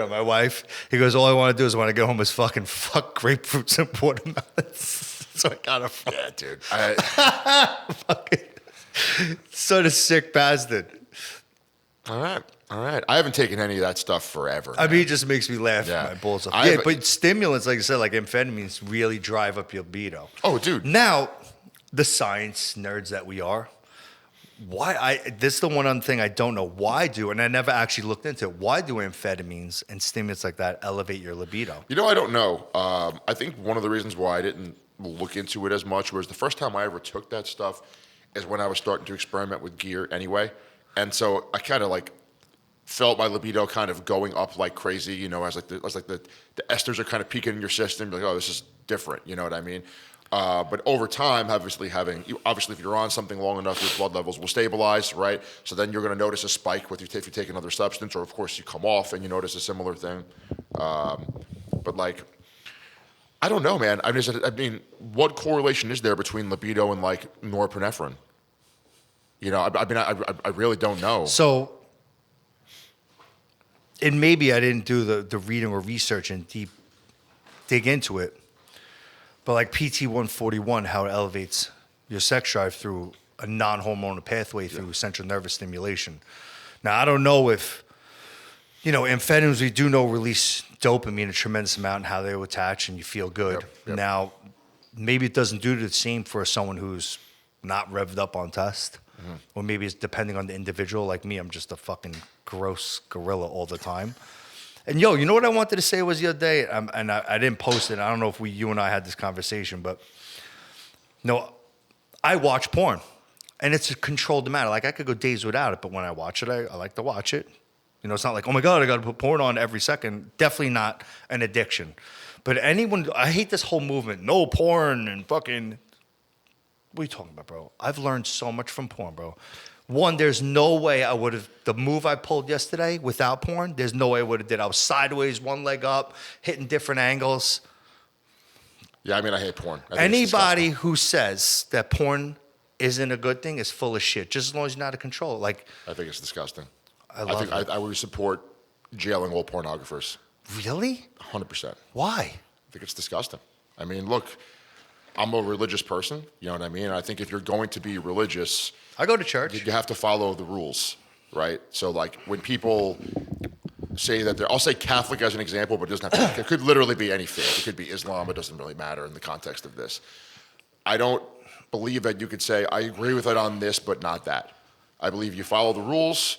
at my wife. He goes, all I want to do is when I get home is fuck grapefruits and watermelons. So I got a Yeah, dude. fucking sort of sick bastard. All right. I haven't taken any of that stuff forever. I mean, it just makes me laugh Yeah. my balls off. I've- But stimulants, like I said, like amphetamines, really drive up your libido. Oh, dude. Now, the science nerds that we are, this is the one thing I don't know. Why do, and I never actually looked into it, why do amphetamines and stimulants like that elevate your libido? You know, I don't know. I think one of the reasons why I didn't look into it as much was the first time I ever took that stuff is when I was starting to experiment with gear anyway. And so I kind of like felt my libido kind of going up like crazy, you know, as the esters are kind of peaking in your system. You're like, oh, this is different. You know what I mean? But over time, obviously if you're on something long enough, your blood levels will stabilize, right? So then you're going to notice a spike if you take another substance, or of course you come off and you notice a similar thing. But like, I don't know, man. I mean, what correlation is there between libido and like norepinephrine? You know, I really don't know. So, and maybe I didn't do the reading or research and dig into it, but like PT-141, how it elevates your sex drive through a non-hormonal pathway through central nervous stimulation. Now, I don't know if, you know, amphetamines, we do know release dopamine a tremendous amount and how they will attach and you feel good. Yep. Now, maybe it doesn't do the same for someone who's not revved up on test. Or maybe it's depending on the individual. Like me, I'm just a fucking gross gorilla all the time. And you know what I wanted to say was the other day, and I didn't post it. I don't know if you and I had this conversation, but no, I watch porn, and it's a controlled amount. Like I could go days without it, but when I watch it, I like to watch it. You know, it's not like, oh my God, I got to put porn on every second. Definitely not an addiction. But I hate this whole movement. No porn and fucking. What are you talking about, bro? I've learned so much from porn, bro. One, there's no way I would have, the move I pulled yesterday without porn, there's no way I would have did. I was sideways, one leg up, hitting different angles. Yeah, I mean, I hate porn. Anybody who says that porn isn't a good thing is full of shit, just as long as you're not in control. Like, I think it's disgusting. I would support jailing all pornographers. Really? 100%. Why? I think it's disgusting. I mean, look, I'm a religious person, you know what I mean? I think if you're going to be religious, I go to church. you have to follow the rules, right? So like when people say that I'll say Catholic as an example, but it doesn't have to, it could literally be any faith. It could be Islam. It doesn't really matter in the context of this. I don't believe that you could say, I agree with it on this, but not that. I believe you follow the rules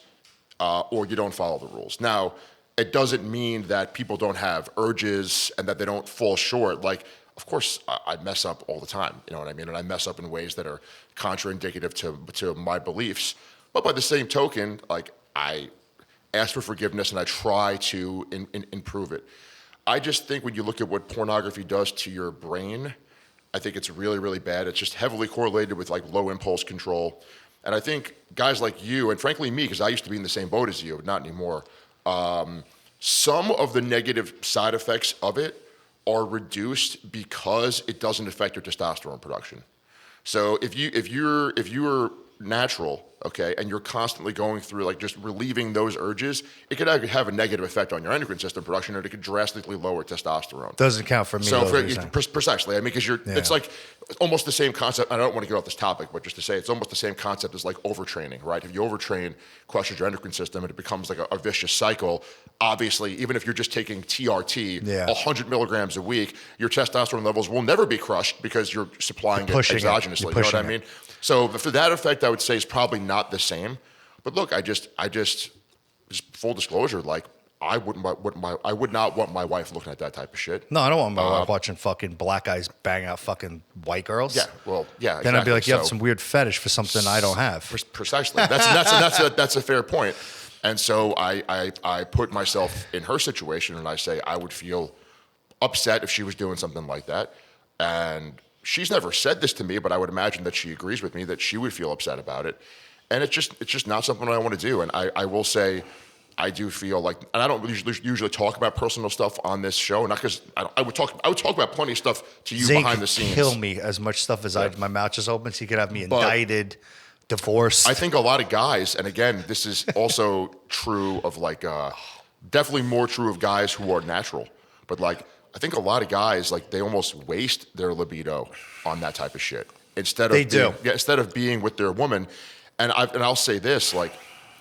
or you don't follow the rules. Now, it doesn't mean that people don't have urges and that they don't fall short. Like, of course, I mess up all the time, you know what I mean? And I mess up in ways that are contraindicative to my beliefs. But by the same token, like, I ask for forgiveness and I try to improve it. I just think when you look at what pornography does to your brain, I think it's really, really bad. It's just heavily correlated with like low impulse control. And I think guys like you, and frankly me, because I used to be in the same boat as you, but not anymore, some of the negative side effects of it are reduced because it doesn't affect your testosterone production. So if you're natural, okay, and you're constantly going through like just relieving those urges, it could have a negative effect on your endocrine system production, and it could drastically lower testosterone. Doesn't count for me. So precisely, I mean, because it's like almost the same concept. I don't want to get off this topic, but just to say, it's almost the same concept as like overtraining, right? If you overtrain, crushes your endocrine system, and it becomes like a vicious cycle. Obviously, even if you're just taking TRT, 100 milligrams a week, your testosterone levels will never be crushed because you're supplying it exogenously. You know what I mean? So for that effect, I would say is probably not the same. But look, I just full disclosure, like I would not want my wife looking at that type of shit. No, I don't want my wife watching fucking black guys bang out fucking white girls. Yeah, well, yeah. Then I'd be like, you have some weird fetish for something I don't have. Precisely. That's a fair point. And so I put myself in her situation, and I say I would feel upset if she was doing something like that. And she's never said this to me, but I would imagine that she agrees with me that she would feel upset about it. And it's just not something I want to do. And I will say, I do feel like, and I don't usually talk about personal stuff on this show, not because I would talk about plenty of stuff to you Zane behind the scenes. Kill me as much stuff as my mouth just opens. He could have me indicted, divorced. I think a lot of guys, and again, this is also true of like Definitely more true of guys who are natural. But like, I think a lot of guys, like, they almost waste their libido on that type of shit instead of being with their woman. And I'll say this, like,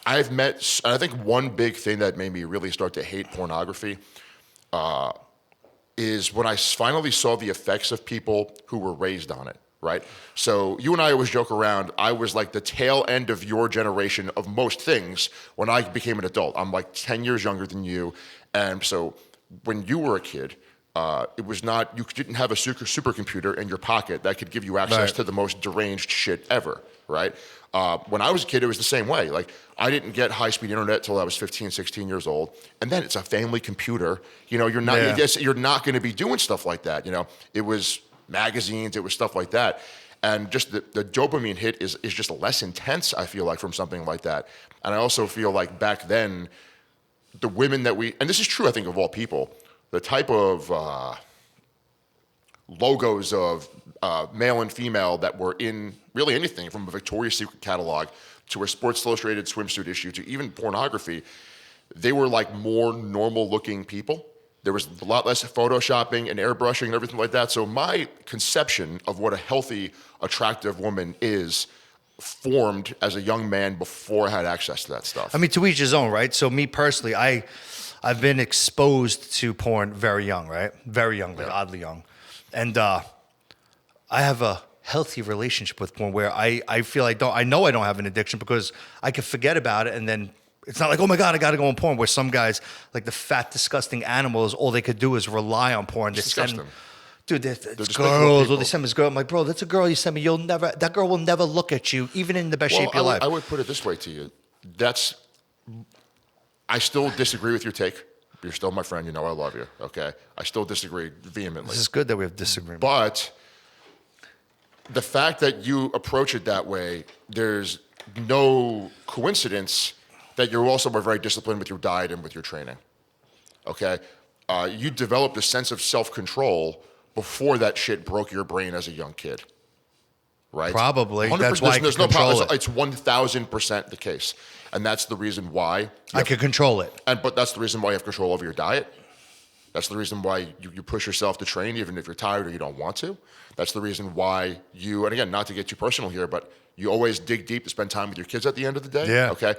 I've met, and I think one big thing that made me really start to hate pornography is when I finally saw the effects of people who were raised on it, right? So you and I always joke around, I was like the tail end of your generation of most things when I became an adult. I'm like 10 years younger than you. And so when you were a kid, it was not, you didn't have a supercomputer in your pocket that could give you access to the most deranged shit ever, right? When I was a kid, it was the same way. Like, I didn't get high-speed internet till I was 15, 16 years old. And then it's a family computer. You know, you're not going to be doing stuff like that. You know, it was magazines, it was stuff like that. And just the dopamine hit is just less intense, I feel like, from something like that. And I also feel like back then, the women that and this is true, I think, of all people, the type of logos of male and female that were in really anything from a Victoria's Secret catalog to a Sports Illustrated swimsuit issue to even pornography, they were like more normal looking people. There was a lot less photoshopping and airbrushing and everything like that. So my conception of what a healthy, attractive woman is formed as a young man before I had access to that stuff. I mean, to each his own, right? So me personally, I've been exposed to porn very young, right? Very young, like oddly young. And I have a healthy relationship with porn where I feel I know I don't have an addiction because I can forget about it and then it's not like, oh my God, I got to go on porn, where some guys, like the fat, disgusting animals, all they could do is rely on porn. It's disgusting. Dude, it's girls, or they send me this girl. I'm like, bro, that's a girl you sent me. That girl will never look at you, even in the best shape of your life. I would put it this way to you. I still disagree with your take. You're still my friend. You know I love you, okay? I still disagree vehemently. This is good that we have disagreement. But the fact that you approach it that way, there's no coincidence that you also are very disciplined with your diet and with your training, okay? You developed a sense of self-control before that shit broke your brain as a young kid, right? Probably. That's why there's no problem. It's 1,000% the case. And that's the reason why I can control it. But that's the reason why you have control over your diet. That's the reason why you push yourself to train even if you're tired or you don't want to. That's the reason why and again, not to get too personal here, but you always dig deep to spend time with your kids at the end of the day. Yeah. Okay.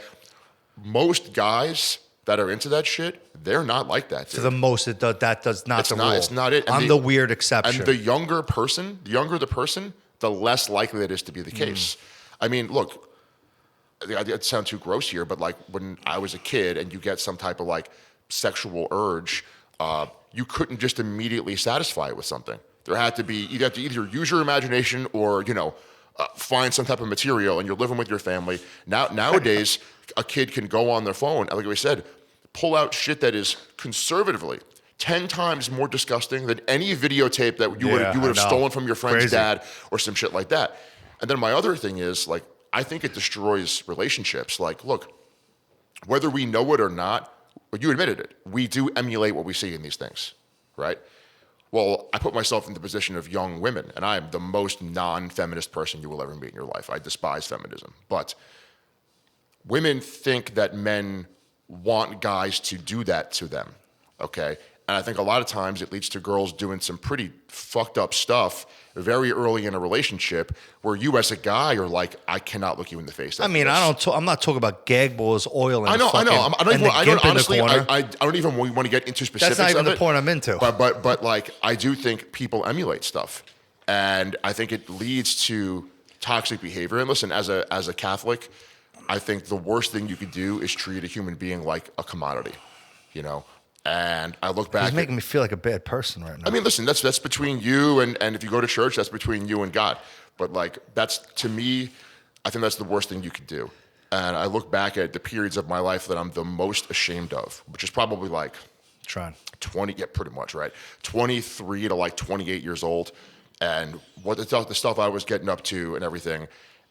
Most guys that are into that shit, they're not like that, dude. For the most, that does not the rule. It's not it. I'm the weird exception. And the younger the person, the less likely it is to be the case. I mean, look, it sounds too gross here, but like when I was a kid and you get some type of like sexual urge, you couldn't just immediately satisfy it with something. There had to be, you'd have to either use your imagination or, find some type of material, and you're living with your family. Nowadays, a kid can go on their phone, like we said, pull out shit that is conservatively 10 times more disgusting than any videotape that you would have stolen from your friend's dad or some shit like that. And then my other thing is, like, I think it destroys relationships. Like, look, whether we know it or not, but you admitted it, we do emulate what we see in these things, right? Well, I put myself in the position of young women, and I am the most non-feminist person you will ever meet in your life. I despise feminism. But women think that men want guys to do that to them, okay? And I think a lot of times it leads to girls doing some pretty fucked up stuff very early in a relationship where you as a guy are like, I cannot look you in the face. I mean, I'm not talking about gag balls, oil, and I know. I don't even want to get into specifics. That's not even of the point I'm into. But like, I do think people emulate stuff, and I think it leads to toxic behavior. And listen, as a Catholic, I think the worst thing you could do is treat a human being like a commodity, And I look back. He's making me feel like a bad person right now. I mean, listen, that's between you and if you go to church, that's between you and God. But like, that's, to me, I think that's the worst thing you could do. And I look back at the periods of my life that I'm the most ashamed of, which is probably like 20, pretty much, right? 23 to like 28 years old, and what the stuff I was getting up to and everything.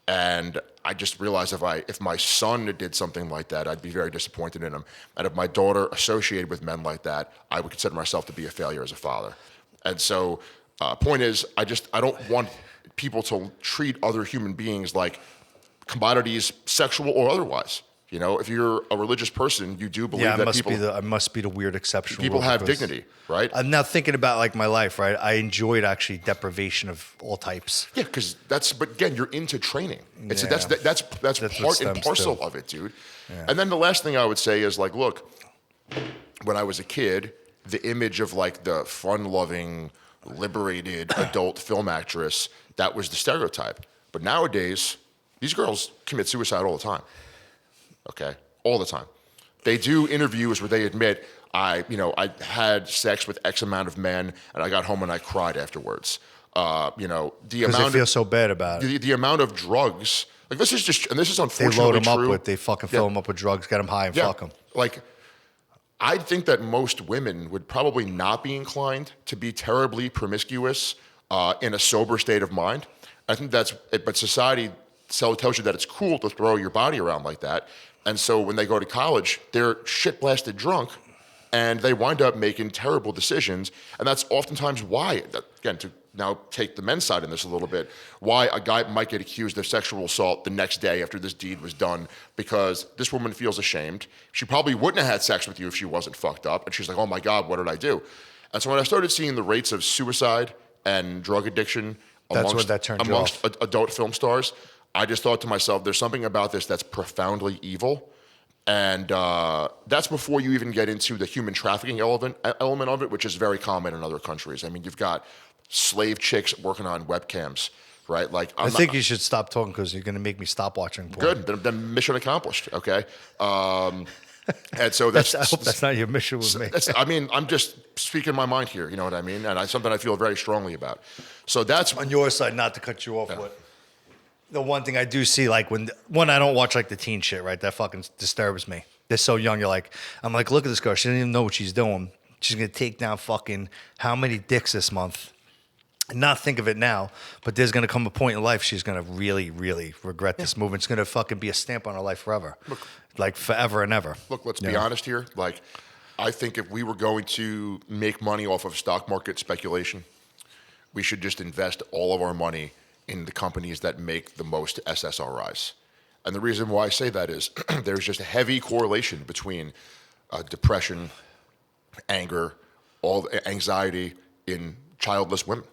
And I just realized if my son did something like that, I'd be very disappointed in him. And if my daughter associated with men like that, I would consider myself to be a failure as a father. And so, point is, I don't want people to treat other human beings like commodities, sexual or otherwise. You know, if you're a religious person, you do believe Yeah, that people I must be the weird exception. people have dignity, right? I'm now thinking about like my life, right? I enjoyed actually deprivation of all types. Yeah, because but again, you're into training. It's Yeah. that's what part and stems parcel to. of it, dude. And then the last thing I would say is like, look, when I was a kid, the image of like the fun-loving, liberated adult film actress, that was the stereotype. But nowadays, these girls commit suicide all the time. Okay, all the time. They do interviews where they admit, I had sex with X amount of men, and I got home and I cried afterwards. The Because amount they feel so bad about it. the amount of drugs, like this is just, and this is They unfortunately load them true. up they fucking fill them up with drugs, get them high and fuck them. Like, I think that most women would probably not be inclined to be terribly promiscuous in a sober state of mind. I think that's it, but society tells you that it's cool to throw your body around like that. And so when they go to college, they're shit blasted drunk and they wind up making terrible decisions. And that's oftentimes why, again, to now take the men's side in this a little bit, why a guy might get accused of sexual assault the next day after this deed was done, because this woman feels ashamed. She probably wouldn't have had sex with you if she wasn't fucked up. And she's like, oh my God, what did I do? And so when I started seeing the rates of suicide and drug addiction amongst adult film stars, I just thought to myself, there's something about this that's profoundly evil. And that's before you even get into the human trafficking element of it, which is very common in other countries. I mean, you've got slave chicks working on webcams, right? Like, I think you should stop talking because you're going to make me stop watching porn. Good, then mission accomplished, okay? And so I hope that's not your mission with me. I mean, I'm just speaking my mind here, you know what I mean? And something I feel very strongly about. So that's... On your side, not to cut you off, but the one thing I do see, like when I don't watch like the teen shit, right? That fucking disturbs me. They're so young. I'm like, look at this girl. She doesn't even know what she's doing. She's going to take down fucking how many dicks this month? And not think of it now, but there's going to come a point in life she's going to really, really regret this move. It's going to fucking be a stamp on her life forever. Look, like forever and ever. Look, let's be honest here. Like, I think if we were going to make money off of stock market speculation, we should just invest all of our money in the companies that make the most SSRIs. And the reason why I say that is there's just a heavy correlation between depression, anger, all anxiety in childless women,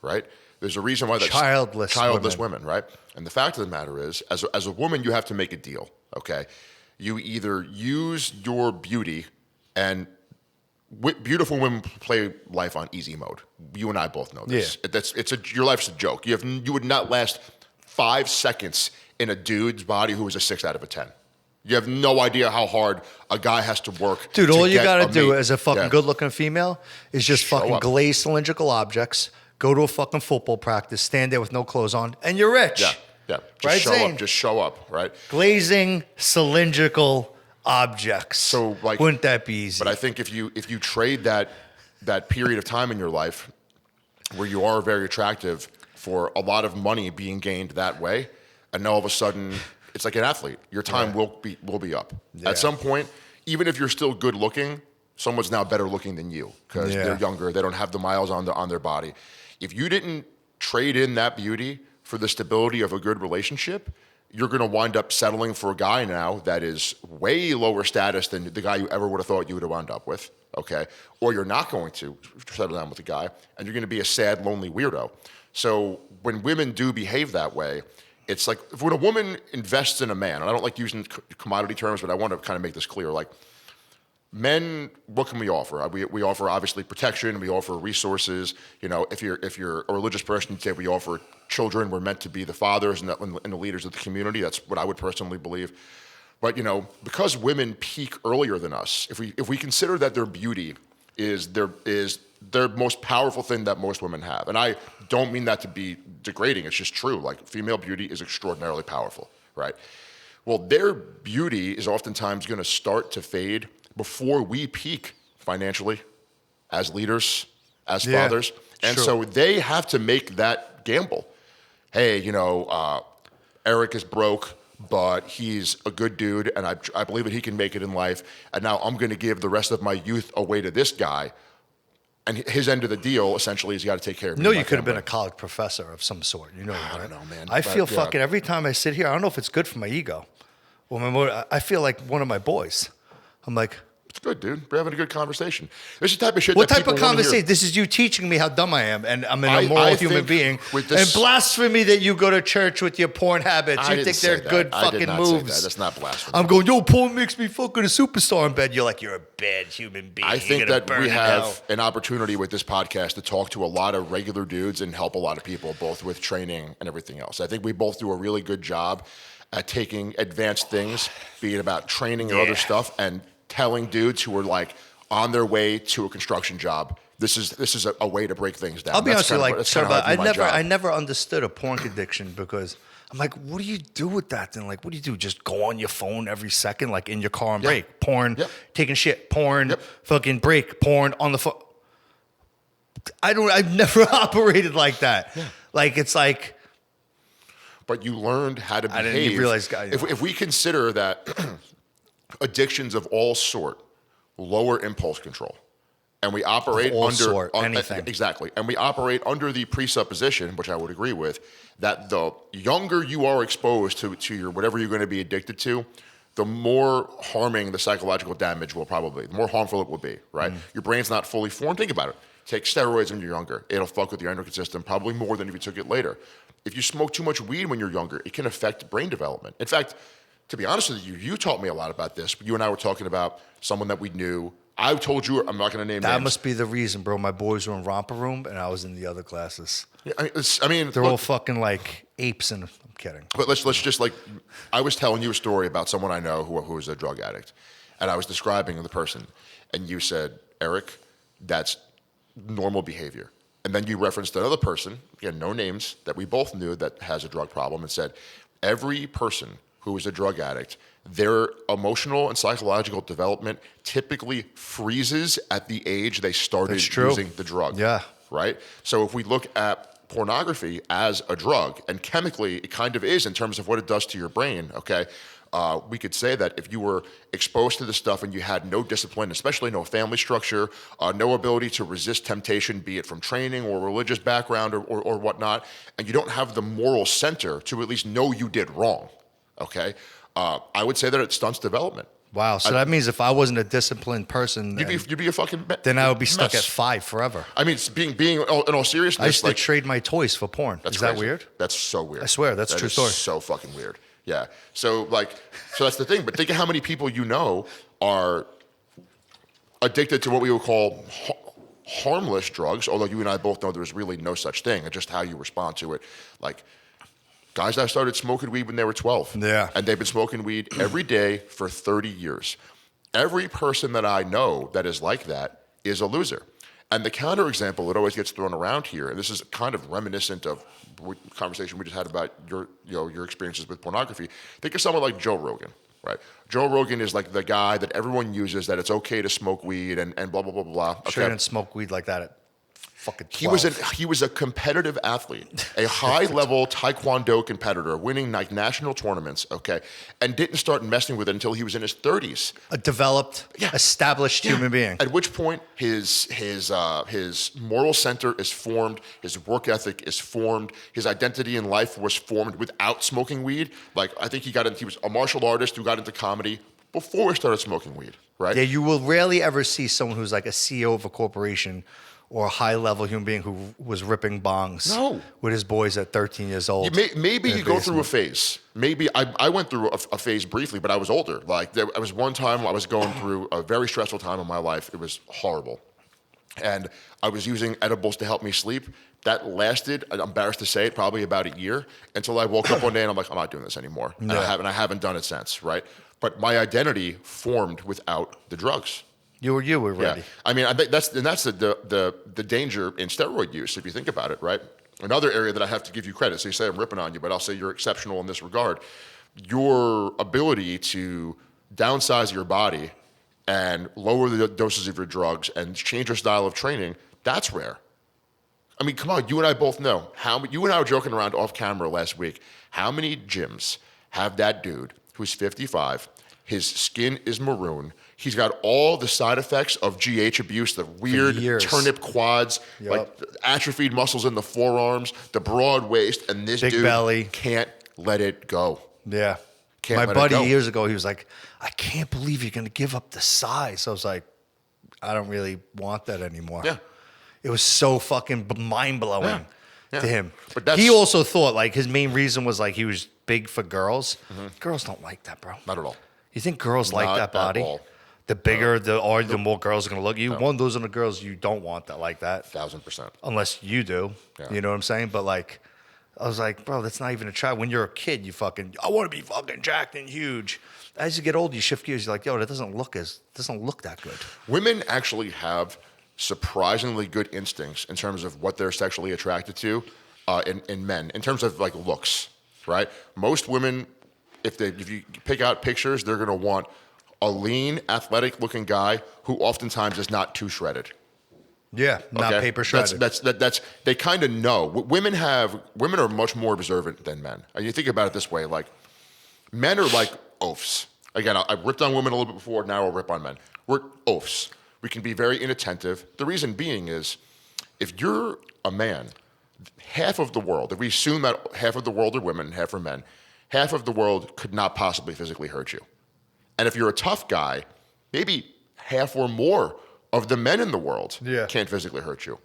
right? There's a reason why that's childless women, right? And the fact of the matter is, as a woman, you have to make a deal, okay? You either use your beauty, and beautiful women play life on easy mode. You and I both know this. Yeah. Your life's a joke. You would not last 5 seconds in a dude's body who was a 6 out of 10. You have no idea how hard a guy has to work. Dude, all you got to do as a fucking good-looking female is just fucking glaze cylindrical objects, go to a fucking football practice, stand there with no clothes on, and you're rich. Yeah. Just show up, right? Glazing cylindrical objects. So, like, wouldn't that be easy? But I think if you trade that period of time in your life where you are very attractive for a lot of money being gained that way, and all of a sudden it's like an athlete. Your time will be up. Yeah. At some point, even if you're still good looking, someone's now better looking than you because they're younger. They don't have the miles on their body. If you didn't trade in that beauty for the stability of a good relationship, you're going to wind up settling for a guy now that is way lower status than the guy you ever would have thought you would have wound up with, okay? Or you're not going to settle down with a guy, and you're going to be a sad, lonely weirdo. So when women do behave that way, it's like when a woman invests in a man, and I don't like using commodity terms, but I want to kind of make this clear, like, men, what can we offer? We offer obviously protection. We offer resources. You know, if you're a religious person, you'd say we offer children. We're meant to be the fathers and the leaders of the community. That's what I would personally believe. But you know, because women peak earlier than us, if we consider that their beauty is their most powerful thing that most women have, and I don't mean that to be degrading. It's just true. Like, female beauty is extraordinarily powerful, right? Well, their beauty is oftentimes going to start to fade before we peak financially, as leaders, as fathers. And so they have to make that gamble. Hey, you know, Eric is broke, but he's a good dude, and I believe that he can make it in life. And now I'm going to give the rest of my youth away to this guy. And his end of the deal, essentially, is you got to take care of me. No, you could have been a college professor of some sort. You know, I don't know, man. I feel fucking every time I sit here, I don't know if it's good for my ego. Well, I feel like one of my boys. I'm like, It's good, dude. We're having a good conversation. This is the type of shit what that type people of wanna hear. conversation? This is you teaching me how dumb I am, and I'm an I immoral human think being. with this- And blasphemy that you go to church with your porn habits. I You didn't think say they're that. good I did fucking not say moves. that. That's not blasphemy. I'm going, yo, porn makes me fucking a superstar in bed. You're like, you're a bad human being. I You're think gonna that burn we in have hell. an opportunity with this podcast to talk to a lot of regular dudes and help a lot of people, both with training and everything else. I think we both do a really good job at taking advanced things, be it about training or other stuff, and telling dudes who are like on their way to a construction job, this is a way to break things down. I'll be honest with you, like, that's sir, kinda how but I view my job. I never understood a porn addiction because I'm like, what do you do with that then? Like, what do you do? Just go on your phone every second, like in your car and break, porn, Yep. taking shit, porn, Yep. fucking break, porn on the phone. I've never operated like that. Yeah. Like, it's like, But you learned how to I behave. didn't realize, If we consider that addictions of all sort lower impulse control, and we operate all under sort, anything. Exactly, and we operate under the presupposition, which I would agree with, that the younger you are exposed to your whatever you're going to be addicted to, the more harming the psychological damage will probably, the more harmful it will be, right? Your brain's not fully formed. Think about it. Take steroids when you're younger. It'll fuck with your endocrine system probably more than if you took it later. If you smoke too much weed when you're younger, it can affect brain development. In fact, to be honest with you, you taught me a lot about this. You and I were talking about someone that we knew. I told you, I'm not going to name that names. must be the reason, bro. My boys were in romper room and I was in the other classes. Yeah, they're They're all fucking like apes and I'm kidding. But let's just like, I was telling you a story about someone I know who was a drug addict, and I was describing the person, and you said, Eric, that's normal behavior. And then you referenced another person, again, no names, that we both knew that has a drug problem, and said, every person who is a drug addict, their emotional and psychological development typically freezes at the age they started That's true. using the drug. Yeah. Right? So if we look at pornography as a drug, and chemically it kind of is in terms of what it does to your brain, okay? We could say that if you were exposed to this stuff and you had no discipline, especially no family structure, no ability to resist temptation, be it from training or religious background or whatnot, and you don't have the moral center to at least know you did wrong, okay? I would say that it stunts development. Wow. So that means if I wasn't a disciplined person, You'd be a fucking then I would be stuck at mess. 5 forever. I mean, it's being in all seriousness, I used to like, trade my toys for porn. that's Is that crazy. weird? That's so weird. I swear, that's a That true is story. So fucking weird. Yeah. So that's the thing. But think of how many people you know are addicted to what we would call harmless drugs, although you and I both know there's really no such thing. It's just how you respond to it. Like guys that started smoking weed when they were 12. Yeah. And they've been smoking weed every day for 30 years. Every person that I know that is like that is a loser. And the counterexample that always gets thrown around here, and this is kind of reminiscent of the conversation we just had about your experiences with pornography. Think of someone like Joe Rogan, right? Joe Rogan is like the guy that everyone uses, that it's okay to smoke weed and blah, blah, blah, blah. Okay. Sure, you didn't smoke weed like that at fucking 12. He was a competitive athlete, a high-level Taekwondo competitor, winning like national tournaments, okay, and didn't start messing with it until he was in his 30s. A developed, established human being. At which point his moral center is formed, his work ethic is formed, his identity in life was formed without smoking weed. Like I think he was a martial artist who got into comedy before he started smoking weed, right? Yeah, you will rarely ever see someone who's like a CEO of a corporation or a high-level human being who was ripping bongs with his boys at 13 years old. Maybe you go through a basement. phase. Maybe I went through a phase briefly, but I was older. Like there was one time I was going through a very stressful time in my life. It was horrible. And I was using edibles to help me sleep. That lasted, I'm embarrassed to say it, probably about a year, until I woke up one day and I'm like, I'm not doing this anymore. And I haven't done it since, right? But my identity formed without the drugs. You were ready. Yeah. I mean, I think that's the danger in steroid use, if you think about it, right? Another area that I have to give you credit. So you say I'm ripping on you, but I'll say you're exceptional in this regard. Your ability to downsize your body and lower the doses of your drugs and change your style of training, that's rare. I mean, come on, you and I both know. You and I were joking around off camera last week. How many gyms have that dude who's 55, his skin is maroon, he's got all the side effects of GH abuse, the weird turnip quads, like atrophied muscles in the forearms, the broad waist, and this Big dude belly. can't let it go. Yeah. Can't My let buddy it go. years ago, he was like, I can't believe you're going to give up the size. I was like, I don't really want that anymore. Yeah. It was so fucking mind-blowing Yeah. Yeah. to him. But that's- he also thought, like, his main reason was, like, he was big for girls. Girls don't like that, bro. Not at all. You think girls like Not that body? at all. The bigger the more girls are going to look at you. One, those are the girls you don't want that like that. 1,000%. Unless you do. Yeah. You know what I'm saying? But, like, I was like, bro, that's not even a try. When you're a kid, you fucking, I want to be fucking jacked and huge. As you get older, you shift gears. You're like, yo, that doesn't look that good. Women actually have surprisingly good instincts in terms of what they're sexually attracted to in men, in terms of like looks, right? Most women, if you pick out pictures, they're going to want a lean, athletic-looking guy who oftentimes is not too shredded. Yeah, not Okay? paper shredded. That's they kind of know. Women are much more observant than men. And you think about it this way, like men are like oafs. Again, I ripped on women a little bit before, now I'll rip on men. We're oafs. We can be very inattentive. The reason being is, if you're a man, half of the world, if we assume that half of the world are women, half are men, half of the world could not possibly physically hurt you. And if you're a tough guy, maybe half or more of the men in the world can't physically hurt you.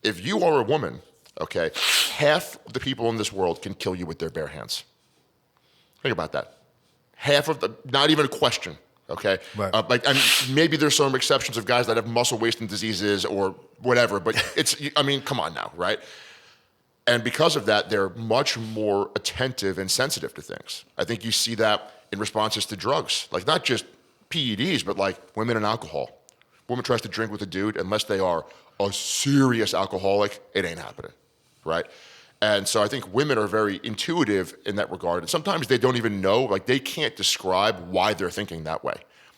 If you are a woman, okay, half the people in this world can kill you with their bare hands. Think about that. Half of the, not even a question, okay? Right. And maybe there's some exceptions of guys that have muscle wasting diseases or whatever, but it's, I mean, come on now, right? And because of that, they're much more attentive and sensitive to things. I think you see that in responses to drugs, like not just PEDs, but like women and alcohol. Woman tries to drink with a dude, unless they are a serious alcoholic, it ain't happening, right? And so I think women are very intuitive in that regard. And sometimes they don't even know, like they can't describe why they're thinking that way.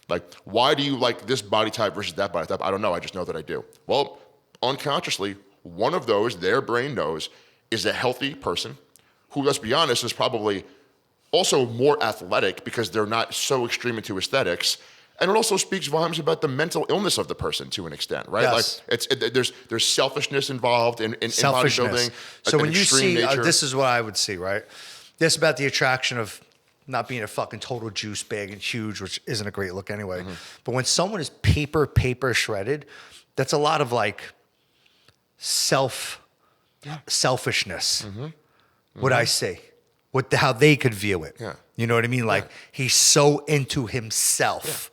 Like, why do you like this body type versus that body type? I don't know, I just know that I do. Well, unconsciously, one of those, their brain knows, is a healthy person who, let's be honest, is probably also more athletic because they're not so extreme into aesthetics. And it also speaks volumes about the mental illness of the person to an extent, right? Yes. Like there's selfishness involved in Selfishness. bodybuilding. So an when you extreme see, nature. this is what I would see, right? This about the attraction of not being a fucking total juice bag and huge, which isn't a great look anyway. But when someone is paper shredded, that's a lot of like selfishness. What I say, how they could view it. Yeah. You know what I mean? Like he's so into himself.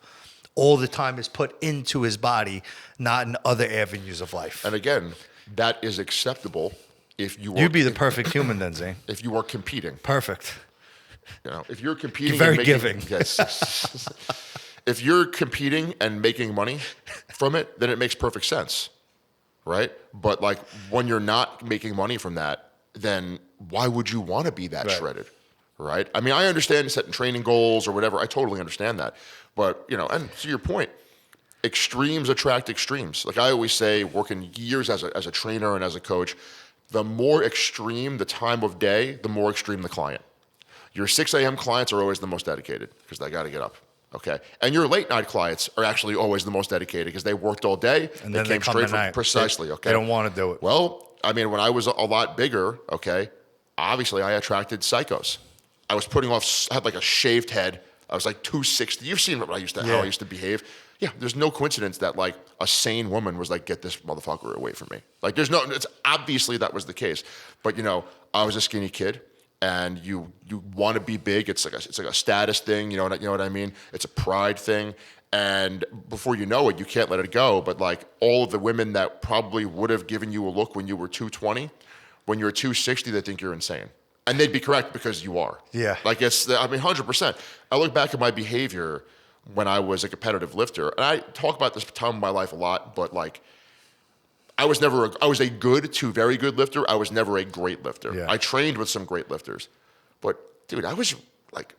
All the time is put into his body, not in other avenues of life. And again, that is acceptable if you are. You'd be the perfect human then, Zane. If you are competing. Perfect. You know, if you're competing, You're very and giving. Yes. If you're competing and making money from it, then it makes perfect sense, right? But like when you're not making money from that, then why would you want to be that shredded, right? I mean, I understand setting training goals or whatever. I totally understand that. But, you know, and to your point, extremes attract extremes. Like I always say, working years as a trainer and as a coach, the more extreme the time of day, the more extreme the client. Your 6 a.m. clients are always the most dedicated because they got to get up, okay? And your late night clients are actually always the most dedicated because they worked all day And then they came come straight at from night. precisely, okay? They don't want to do it. Well, I mean, when I was a lot bigger, okay, obviously I attracted psychos. I was I had like a shaved head. I was like 260. You've seen how I used to behave. Yeah, there's no coincidence that like a sane woman was like, get this motherfucker away from me. Like it's obviously that was the case. But you know, I was a skinny kid and you want to be big. It's like a status thing, you know what I mean? It's a pride thing. And before you know it, you can't let it go. But like all of the women that probably would have given you a look when you were 220, when you're 260, they think you're insane. And they'd be correct because you are. Yeah. Like 100%. I look back at my behavior when I was a competitive lifter, and I talk about this time of my life a lot, but like, I was a good to very good lifter. I was never a great lifter. Yeah. I trained with some great lifters. But dude, I was like,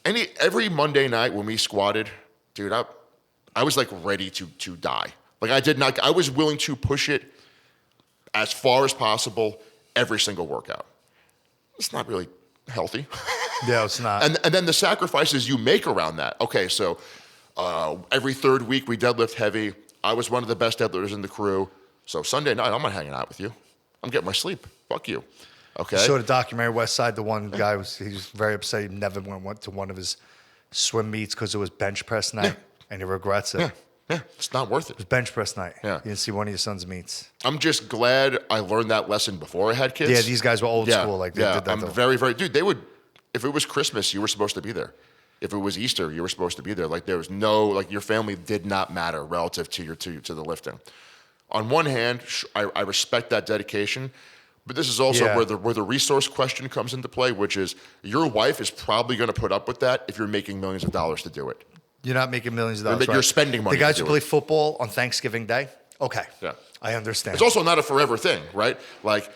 every Monday night when we squatted, dude, I was like ready to die. Like I was willing to push it as far as possible every single workout. It's not really healthy. Yeah, it's not. And then the sacrifices you make around that. Okay, so every third week we deadlift heavy. I was one of the best deadlifters in the crew. So Sunday night, I'm not hanging out with you. I'm getting my sleep. Fuck you. Okay. I saw the documentary West Side. The one guy he was very upset. He never went to one of his swim meets because it was bench press night, and he regrets it. Yeah. Yeah, it's not worth it. It was bench press night. Yeah. You didn't see one of your son's meets. I'm just glad I learned that lesson before I had kids. Yeah, these guys were old school. Like they did that. I'm very, very, dude. They would, if it was Christmas, you were supposed to be there. If it was Easter, you were supposed to be there. Like there was no, like your family did not matter relative to your to the lifting. On one hand, I respect that dedication, but this is also where the resource question comes into play, which is your wife is probably going to put up with that if you're making millions of dollars to do it. You're not making millions of dollars. You're spending money. The guys to who do play it. football on Thanksgiving Day. Okay. Yeah. I understand. It's also not a forever thing, right? Like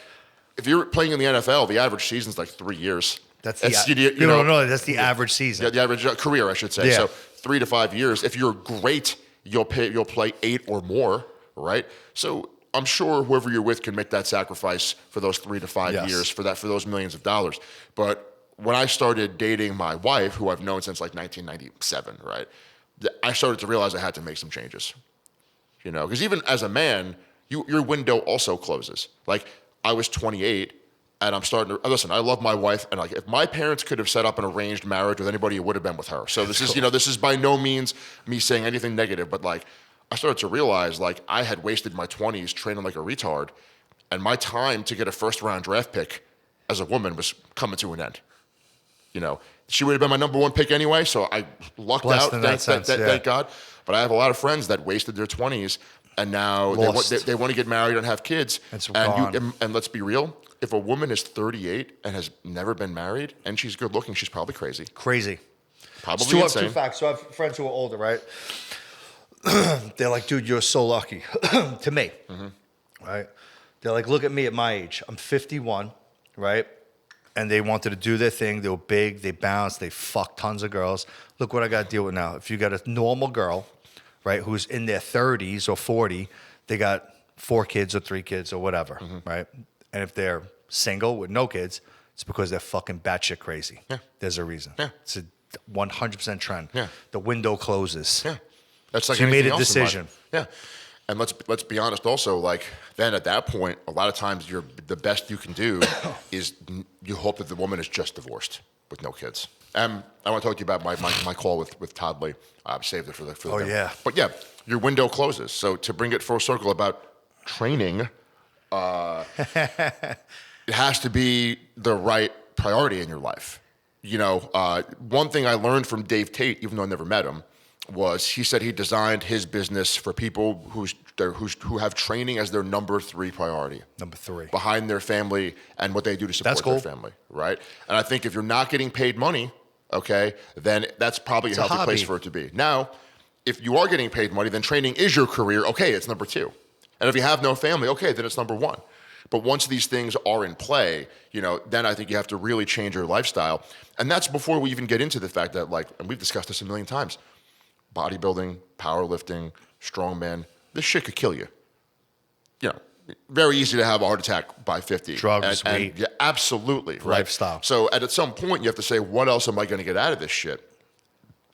if you're playing in the NFL, the average season's like 3 years. That's That's the average season. the average career, I should say. Yeah. So 3 to 5 years. If you're great, you'll play 8 or more, right? So I'm sure whoever you're with can make that sacrifice for those 3 to 5 years for those millions of dollars. But when I started dating my wife, who I've known since like 1997, right? I started to realize I had to make some changes. You know, because even as a man, your window also closes. Like I was 28. And I'm starting to listen. I love my wife, and like, if my parents could have set up an arranged marriage with anybody, it would have been with her. So this is, this is by no means me saying anything negative, but like, I started to realize like I had wasted my 20s training like a retard, and my time to get a first-round draft pick as a woman was coming to an end. You know, she would have been my number 1 pick anyway, so I lucked out. Thank God. But I have a lot of friends that wasted their 20s, and now they want to get married and have kids. And let's be real. If a woman is 38 and has never been married and she's good looking, she's probably crazy. Crazy. Probably insane. Two facts. So I have friends who are older, right? They're like, dude, you're so lucky. To me, right? They're like, look at me at my age. I'm 51, right? And they wanted to do their thing. They were big. They bounced. They fucked tons of girls. Look what I got to deal with now. If you got a normal girl, right, who's in their 30s or 40, they got 4 kids or 3 kids or whatever, right? And if they're single with no kids, it's because they're fucking batshit crazy. Yeah. There's a reason. Yeah. It's a 100% trend. Yeah. The window closes. Yeah. That's like so you made a decision. Yeah. And let's be honest also, like then at that point, a lot of times the best you can do is you hope that the woman is just divorced with no kids. I want to talk to you about my call with Todd Lee. I've saved it for the yeah. But yeah, your window closes. So to bring it full circle about training, it has to be the right priority in your life. You know, one thing I learned from Dave Tate, even though I never met him, was he said he designed his business for people who have training as their number 3 priority. Number 3. Behind their family and what they do to support their family, right? And I think if you're not getting paid money, okay, then that's probably a healthy place for it to be. Now, if you are getting paid money, then training is your career. Okay, it's number 2. And if you have no family, okay, then it's number 1. But once these things are in play, then I think you have to really change your lifestyle. And that's before we even get into the fact that, like, and we've discussed this a million times, bodybuilding, powerlifting, strongman, this shit could kill you. Very easy to have a heart attack by 50. Drugs, weight. Yeah, absolutely. Right? Lifestyle. So at some point, you have to say, what else am I going to get out of this shit?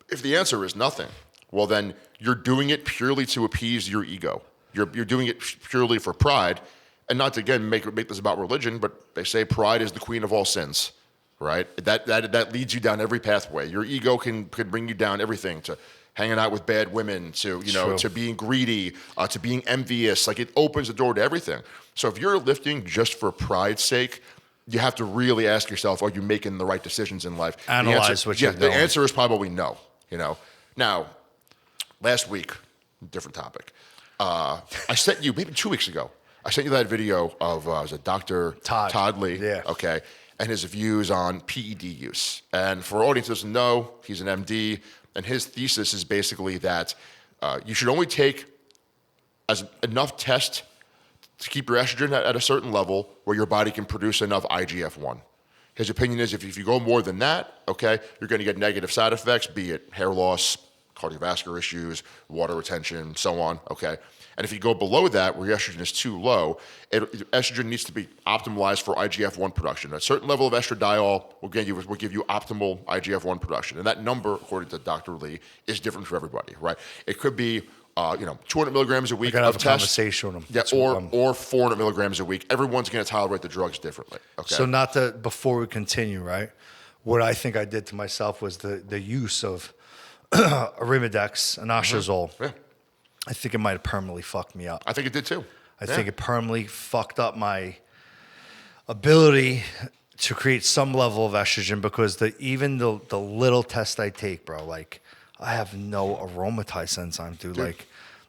If the answer is nothing, well, then you're doing it purely to appease your ego. You're doing it purely for pride. And not to, again, make this about religion, but they say pride is the queen of all sins, right? That leads you down every pathway. Your ego can bring you down everything, to hanging out with bad women, to to being greedy, to being envious. Like, it opens the door to everything. So if you're lifting just for pride's sake, you have to really ask yourself, are you making the right decisions in life? Analyze what you're doing. The answer is probably no. Now, last week, different topic. I sent you, maybe 2 weeks ago, I sent you that video of was it Dr. Todd Lee, okay, and his views on PED use. And for audience that doesn't know, he's an MD, and his thesis is basically that you should only take as enough test to keep your estrogen at a certain level where your body can produce enough IGF-1. His opinion is if you go more than that, okay, you're going to get negative side effects, be it hair loss, cardiovascular issues, water retention, so on, okay? And if you go below that, where your estrogen is too low, estrogen needs to be optimized for IGF-1 production. A certain level of estradiol will give you optimal IGF-1 production. And that number, according to Dr. Lee, is different for everybody, right? It could be 200 milligrams a week gotta of have a test. conversation with them. Yeah, That's what or 400 milligrams a week. Everyone's going to tolerate the drugs differently. Okay. So not to, before we continue, right? What I think I did to myself was the use of Arimidex and Anastrozole. Yeah. I think it might have permanently fucked me up. I think it did too. I think it permanently fucked up my ability to create some level of estrogen because even the little test I take, bro, like I have no aromatase enzyme, dude. Like,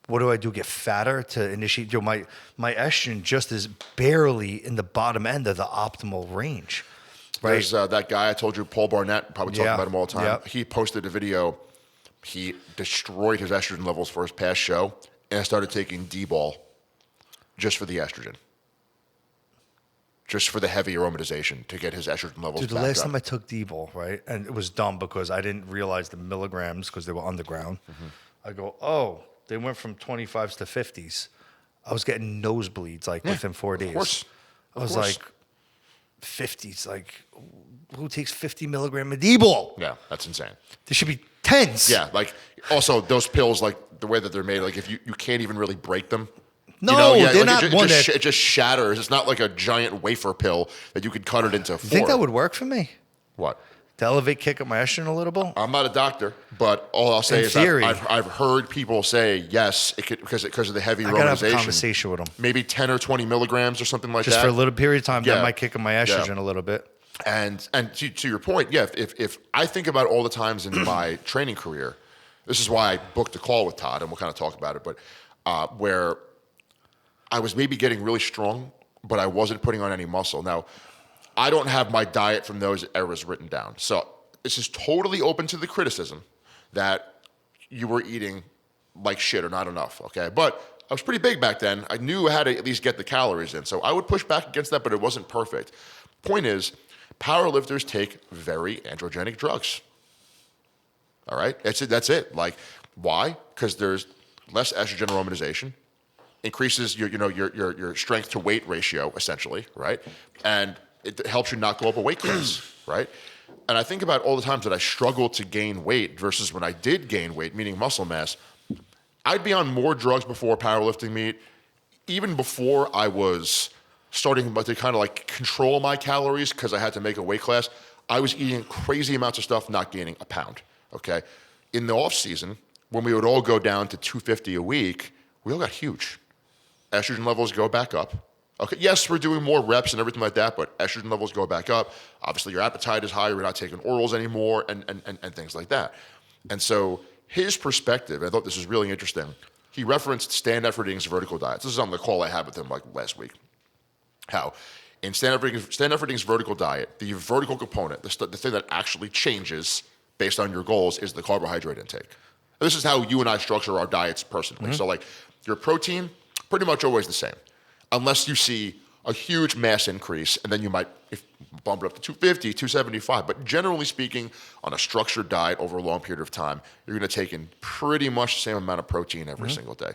what do I do? Get fatter to initiate? My estrogen just is barely in the bottom end of the optimal range. Right? There's that guy I told you, Paul Barnett, probably talking about him all the time. Yep. He posted a video. He destroyed his estrogen levels for his past show and started taking D-ball just for the estrogen. Just for the heavy aromatization to get his estrogen levels Dude, the back last up. time I took D-ball, right, and it was dumb because I didn't realize the milligrams because they were underground. I go, oh, they went from 25s to 50s. I was getting nosebleeds like within 4 days. Of course. I was like, 50s, like, who takes 50 milligram of D-ball? Yeah, that's insane. There should be 10s. Yeah, like also those pills, like the way that they're made, like if you can't even really break them. No, they're like not one that... it just shatters. It's not like a giant wafer pill that you could cut it into four. You think that would work for me? What? To elevate, kick up my estrogen a little bit? I'm not a doctor, but all I'll say In is theory. I've heard people say yes, it could because of the heavy I gotta have a aromatization. conversation with them. Maybe 10 or 20 milligrams or something like Just that. for a little period of time, Yeah. that might kick up my estrogen a little bit. And to your point, yeah, if I think about all the times in my training career, this is why I booked a call with Todd, and we'll kind of talk about it, but where I was maybe getting really strong, but I wasn't putting on any muscle. Now, I don't have my diet from those eras written down. So this is totally open to the criticism that you were eating like shit or not enough, okay? But I was pretty big back then. I knew how to at least get the calories in. So I would push back against that, but it wasn't perfect. Point is, powerlifters take very androgenic drugs. All right? That's it. Like, why? Because there's less estrogen aromatization, increases your strength to weight ratio, essentially, right? And it helps you not go up a weight class, right? And I think about all the times that I struggled to gain weight versus when I did gain weight, meaning muscle mass. I'd be on more drugs before powerlifting meet, even before I was starting to kind of like control my calories because I had to make a weight class. I was eating crazy amounts of stuff, not gaining a pound, okay? In the off season, when we would all go down to 250 a week, we all got huge. Estrogen levels go back up. Okay, yes, we're doing more reps and everything like that, but estrogen levels go back up. Obviously, your appetite is higher. You're not taking orals anymore and things like that. And so his perspective, I thought this was really interesting. He referenced Stan Efferding's vertical diets. This is on the call I had with him like last week. How in Stan Efferding's vertical diet, the vertical component, the thing that actually changes based on your goals is the carbohydrate intake. And this is how you and I structure our diets personally. So like your protein, pretty much always the same. Unless you see a huge mass increase, and then you might bump it up to 250, 275. But generally speaking, on a structured diet over a long period of time, you're going to take in pretty much the same amount of protein every single day.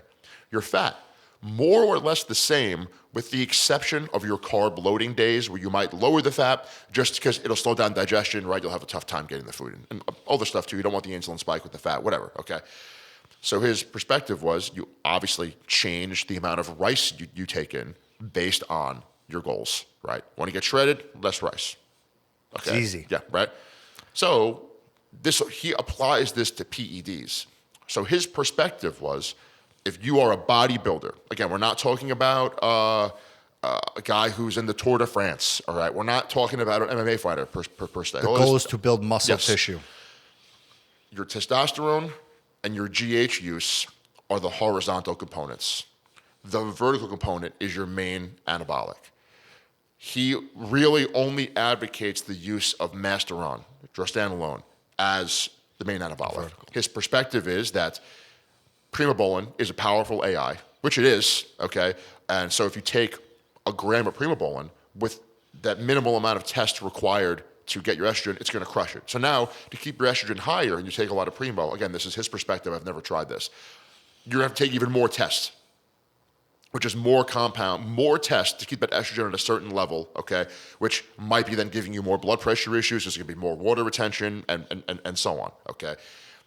Your fat, more or less the same, with the exception of your carb loading days where you might lower the fat just because it'll slow down digestion, right? You'll have a tough time getting the food in. And other stuff too. You don't want the insulin spike with the fat, whatever, okay? So his perspective was you obviously change the amount of rice you take in based on your goals, right? Want to get shredded? Less rice. Okay. It's easy. Yeah, right? So he applies this to PEDs. So his perspective was if you are a bodybuilder, again, we're not talking about a guy who's in the Tour de France, all right? We're not talking about an MMA fighter per se. The goal is to build muscle tissue. Your testosterone and your GH use are the horizontal components. The vertical component is your main anabolic. He really only advocates the use of Masteron, drostanolone, as the main anabolic. His perspective is that primobolan is a powerful AI, which it is, okay? And so if you take a gram of primobolan with that minimal amount of test required to get your estrogen, it's going to crush it. So now, to keep your estrogen higher and you take a lot of primo, again, this is his perspective, I've never tried this, you're going to have to take even more tests, which is more compound, more tests to keep that estrogen at a certain level, okay, which might be then giving you more blood pressure issues, there's going to be more water retention, and so on, okay?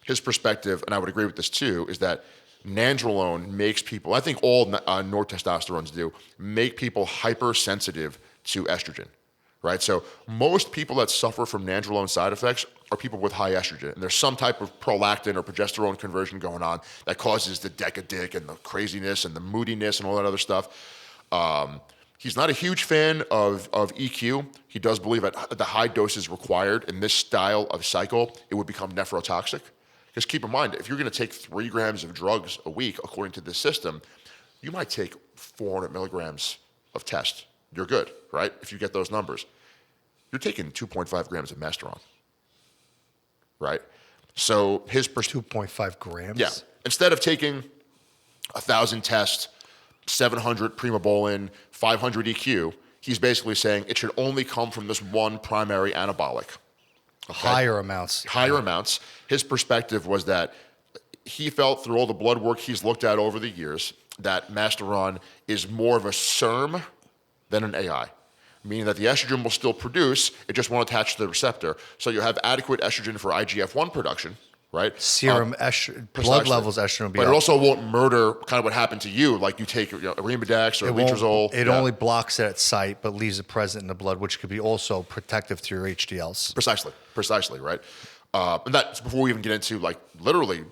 His perspective, and I would agree with this too, is that nandrolone makes people, I think all nortestosterones do, make people hypersensitive to estrogen, right? So most people that suffer from nandrolone side effects are people with high estrogen. And there's some type of prolactin or progesterone conversion going on that causes the decadic and the craziness and the moodiness and all that other stuff. He's not a huge fan of EQ. He does believe at the high doses required in this style of cycle, it would become nephrotoxic. Because keep in mind, if you're going to take 3 grams of drugs a week, according to this system, you might take 400 milligrams of test. You're good, right? If you get those numbers. You're taking 2.5 grams of Masteron, right? So his 2.5 grams? Yeah. Instead of taking 1,000 tests, 700 primobolan, 500 EQ, he's basically saying it should only come from this one primary anabolic. Okay? Higher amounts. Higher amounts. His perspective was that he felt through all the blood work he's looked at over the years that Masteron is more of a SERM than an AI, meaning that the estrogen will still produce, it just won't attach to the receptor. So you have adequate estrogen for IGF-1 production, right? Serum blood levels estrogen will be but up. it also won't murder kind of what happened to you, like you take Arimidex or Letrozole. It only blocks it at site, but leaves it present in the blood, which could be also protective to your HDLs. Precisely, right? And that's before we even get into like literally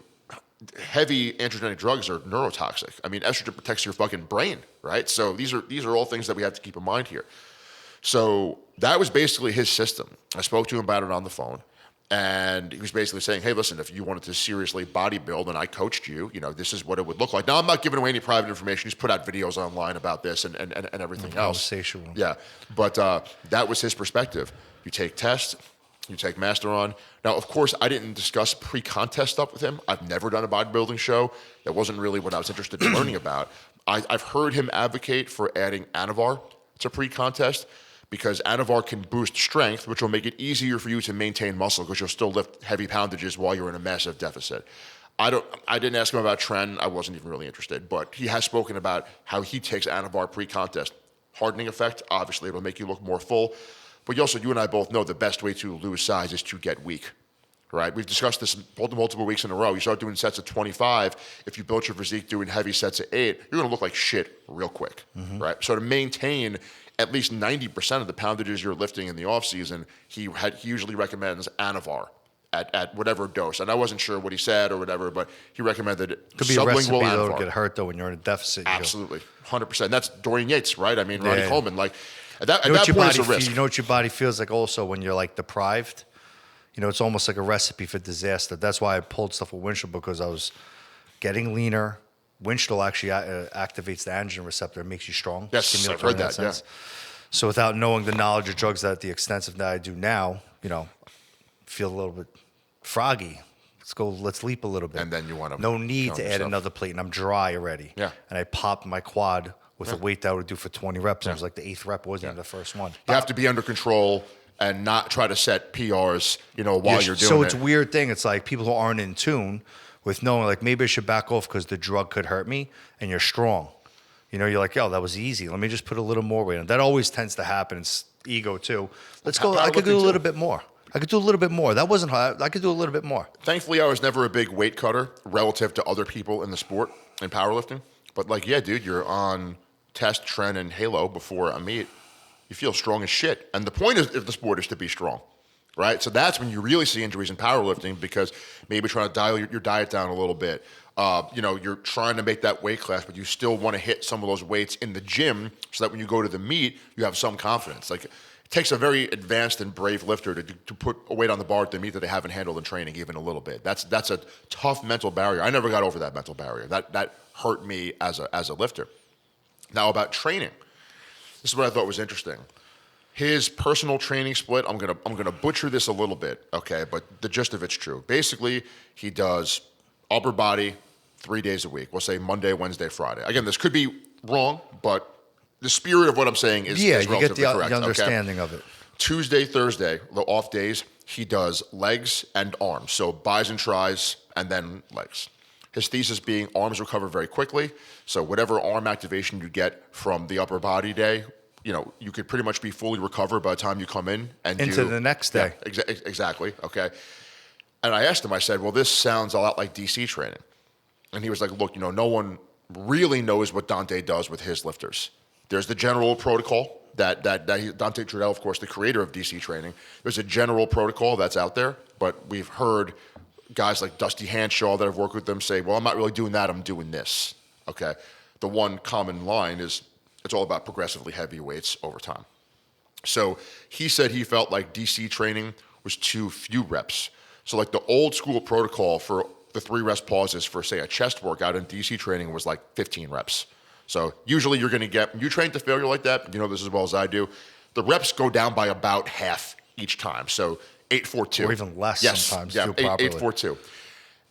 heavy androgenic drugs are neurotoxic. I mean, estrogen protects your fucking brain, right? So these are all things that we have to keep in mind here. So that was basically his system. I spoke to him about it on the phone. And he was basically saying, hey, listen, if you wanted to seriously bodybuild and I coached you, this is what it would look like. Now, I'm not giving away any private information. He's put out videos online about this and everything else. Conversation. Yeah. But that was his perspective. You take tests, you take Masteron. Now, of course, I didn't discuss pre-contest stuff with him. I've never done a bodybuilding show. That wasn't really what I was interested in learning about. I've heard him advocate for adding Anavar to pre-contest, because Anavar can boost strength, which will make it easier for you to maintain muscle because you'll still lift heavy poundages while you're in a massive deficit. I didn't ask him about Tren. I wasn't even really interested, but he has spoken about how he takes Anavar pre-contest. Hardening effect, obviously it'll make you look more full, but you and I both know the best way to lose size is to get weak, right? We've discussed this multiple weeks in a row. You start doing sets of 25. If you build your physique doing heavy sets of 8, you're going to look like shit real quick, right? So to maintain at least 90% of the poundages you're lifting in the off season, he usually recommends Anavar at whatever dose. And I wasn't sure what he said or whatever, but he recommended Could be a recipe sublingual that'll Anavar. get hurt though when you're in a deficit. Absolutely, 100%. That's Dorian Yates, right? I mean, Ronnie Yeah. Coleman. Like at that You know point, it's a risk. You know what your body feels like also when you're like deprived? It's almost like a recipe for disaster. That's why I pulled stuff with Winchell, because I was getting leaner. Winchell actually activates the androgen receptor and makes you strong. Yes, I've heard that, yeah. So without knowing the knowledge of drugs that the extensive that I do now, feel a little bit froggy. Let's leap a little bit. And then you want to no need kill to add yourself. another plate, and I'm dry already. Yeah. And I popped my quad with a weight that I would do for 20 reps. And it was like the 8th rep, wasn't even the first one. You have to be under control and not try to set PRs, while you're doing so it's it. a weird thing. It's like people who aren't in tune with knowing, like, maybe I should back off because the drug could hurt me, and you're strong. You're like, yo, that was easy. Let me just put a little more weight on. That always tends to happen. It's ego too. Let's go. I could do a little bit more. That wasn't hard. I could do a little bit more. Thankfully, I was never a big weight cutter relative to other people in the sport, in powerlifting. But yeah, dude, you're on test, Tren, and Halo before a meet. You feel strong as shit. And the point of the sport is to be strong, right? So that's when you really see injuries in powerlifting, because maybe trying to dial your diet down a little bit. You're trying to make that weight class, but you still want to hit some of those weights in the gym so that when you go to the meet, you have some confidence. Like, it takes a very advanced and brave lifter to put a weight on the bar at the meet that they haven't handled in training even a little bit. That's a tough mental barrier. I never got over that mental barrier. That hurt me as a lifter. Now, about training. This is what I thought was interesting. His personal training split, I'm gonna butcher this a little bit, okay, but the gist of it's true. Basically, he does upper body 3 days a week. We'll say Monday, Wednesday, Friday. Again, this could be wrong, but the spirit of what I'm saying is you relatively get the correct. understanding of it. Tuesday, Thursday, the off days, he does legs and arms. So bis and tris, and then legs. His thesis being arms recover very quickly. So whatever arm activation you get from the upper body day, you could pretty much be fully recovered by the time you come in and into the next day. Yeah, exactly. Okay. And I asked him, I said, well, this sounds a lot like DC training. And he was like, look, no one really knows what Dante does with his lifters. There's the general protocol that Dante Trudell, of course, the creator of DC training. There's a general protocol that's out there, but we've heard guys like Dusty Hanshaw that have worked with them say, well, I'm not really doing that, I'm doing this, okay? The one common line is it's all about progressively heavy weights over time. So he said he felt like DC training was too few reps. So like the old school protocol for the 3 rest pauses for, say, a chest workout in DC training was like 15 reps. So usually you're going to get, you train to failure like that, you know this as well as I do, the reps go down by about half each time. So 8-4-2. Or even less sometimes. Yeah, do properly. 8-4-2.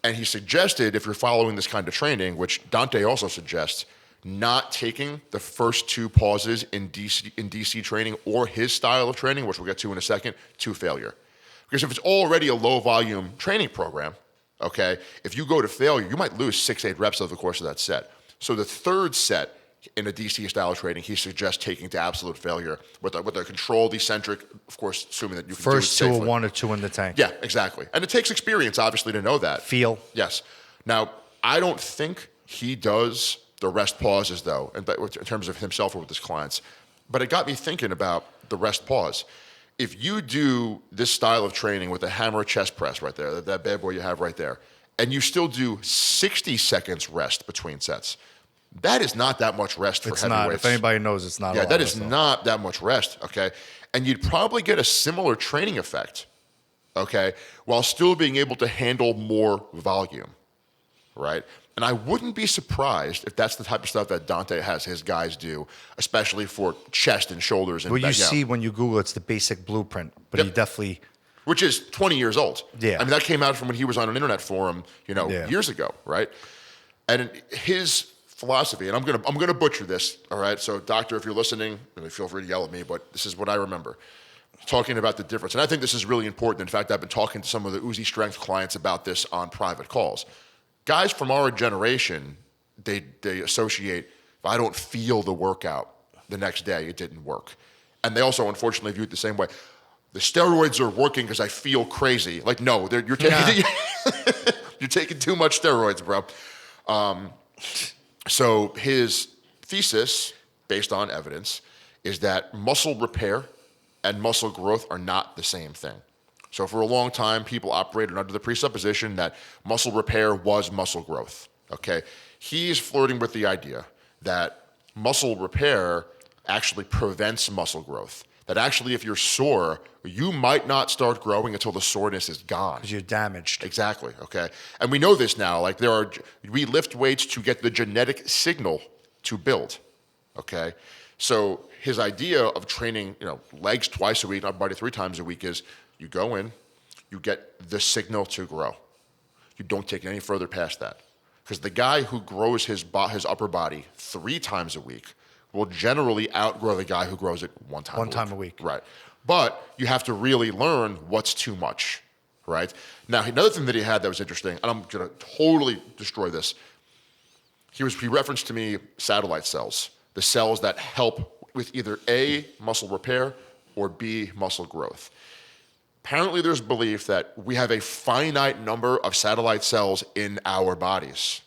And he suggested, if you're following this kind of training, which Dante also suggests, not taking the first 2 pauses in DC training or his style of training, which we'll get to in a second, to failure. Because if it's already a low volume training program, okay, if you go to failure, you might lose 6-8 reps over the course of that set. So the third set in a DC style training, he suggests taking to absolute failure with a controlled eccentric, of course, assuming that you can First do it 2 safely. or 1 or 2 in the tank. Yeah, exactly. And it takes experience, obviously, to know that. Feel. Yes. Now, I don't think he does the rest pauses, though, in terms of himself or with his clients. But it got me thinking about the rest pause. If you do this style of training with a hammer chest press right there, that bad boy you have right there, and you still do 60 seconds rest between sets, that is not that much rest for heavyweights. It's not. If anybody knows, it's not. Yeah, that is not that much rest, okay? And you'd probably get a similar training effect, okay, while still being able to handle more volume, right? And I wouldn't be surprised if that's the type of stuff that Dante has his guys do, especially for chest and shoulders. And what you see when you Google, it's the basic blueprint, but he definitely... Which is 20 years old. Yeah. I mean, that came out from when he was on an internet forum, years ago, right? And his philosophy, and I'm gonna butcher this, all right? So, doctor, if you're listening, feel free to yell at me, but this is what I remember. Talking about the difference. And I think this is really important. In fact, I've been talking to some of the Uzi Strength clients about this on private calls. Guys from our generation, they associate, if I don't feel the workout the next day, it didn't work. And they also, unfortunately, view it the same way. The steroids are working because I feel crazy. Like, no, you're taking you're taking too much steroids, bro. So his thesis, based on evidence, is that muscle repair and muscle growth are not the same thing. So for a long time, people operated under the presupposition that muscle repair was muscle growth, okay? He's flirting with the idea that muscle repair actually prevents muscle growth. That actually, if you're sore, you might not start growing until the soreness is gone. Because you're damaged. Exactly, okay? And we know this now. Like, we lift weights to get the genetic signal to build, okay? So his idea of training, legs twice a week, upper body 3 times a week is you go in, you get the signal to grow. You don't take it any further past that. Because the guy who grows his upper body 3 times a week will generally outgrow the guy who grows it one time a week. Right. But you have to really learn what's too much, right? Now, another thing that he had that was interesting, and I'm going to totally destroy this. He referenced to me satellite cells, the cells that help with either A, muscle repair, or B, muscle growth. Apparently, there's belief that we have a finite number of satellite cells in our bodies,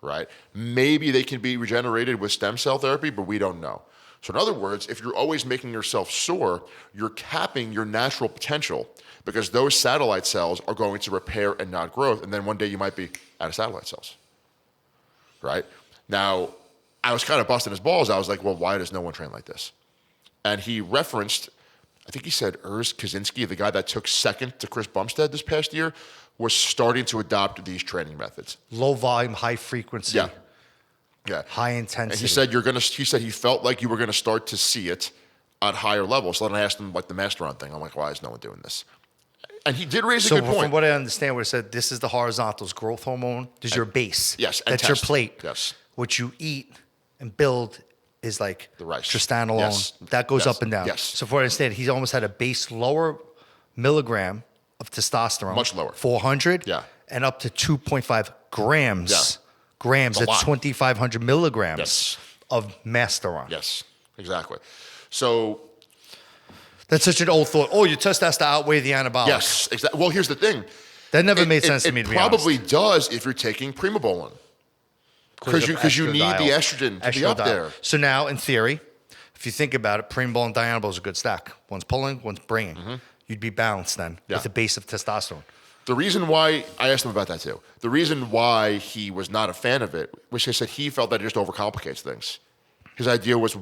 right? Maybe they can be regenerated with stem cell therapy, but we don't know. So in other words, if you're always making yourself sore, you're capping your natural potential because those satellite cells are going to repair and not growth, and then one day you might be out of satellite cells, right? Now, I was kind of busting his balls. I was like, well, why does no one train like this? And he referenced, I think he said Urs Kaczynski, the guy that took second to Chris Bumstead this past year, was starting to adopt these training methods. Low volume, high frequency. Yeah. High intensity. And he said he felt like you were gonna start to see it at higher levels. So then I asked him like the Masteron thing. I'm like, why is no one doing this? And he did raise a good point. From what I understand, what it said, this is the horizontals, growth hormone. This is your base. Yes. And that's your plate. Yes. What you eat and build is like the rice. Tristanolone. Yes. That goes up and down. Yes. So for what I understand, he almost had a base lower milligram of testosterone. Much lower. 400. Yeah. And up to 2.5 grams. Yeah. Grams. That's 2,500 milligrams of Masteron. Yes. Exactly. So that's such an old thought. Oh, your test has to outweigh the anabolic. Yes. Exactly. Well, here's the thing. That never made sense to me, to be honest. It probably does if you're taking primobolan. Because you need the estrogen to be up there. So now, in theory, if you think about it, Primobolan and Dianabol is a good stack. One's pulling, one's bringing. You'd be balanced then with the base of testosterone. The reason why, I asked him about that too. The reason why he was not a fan of it was he said he felt that it just overcomplicates things. His idea was,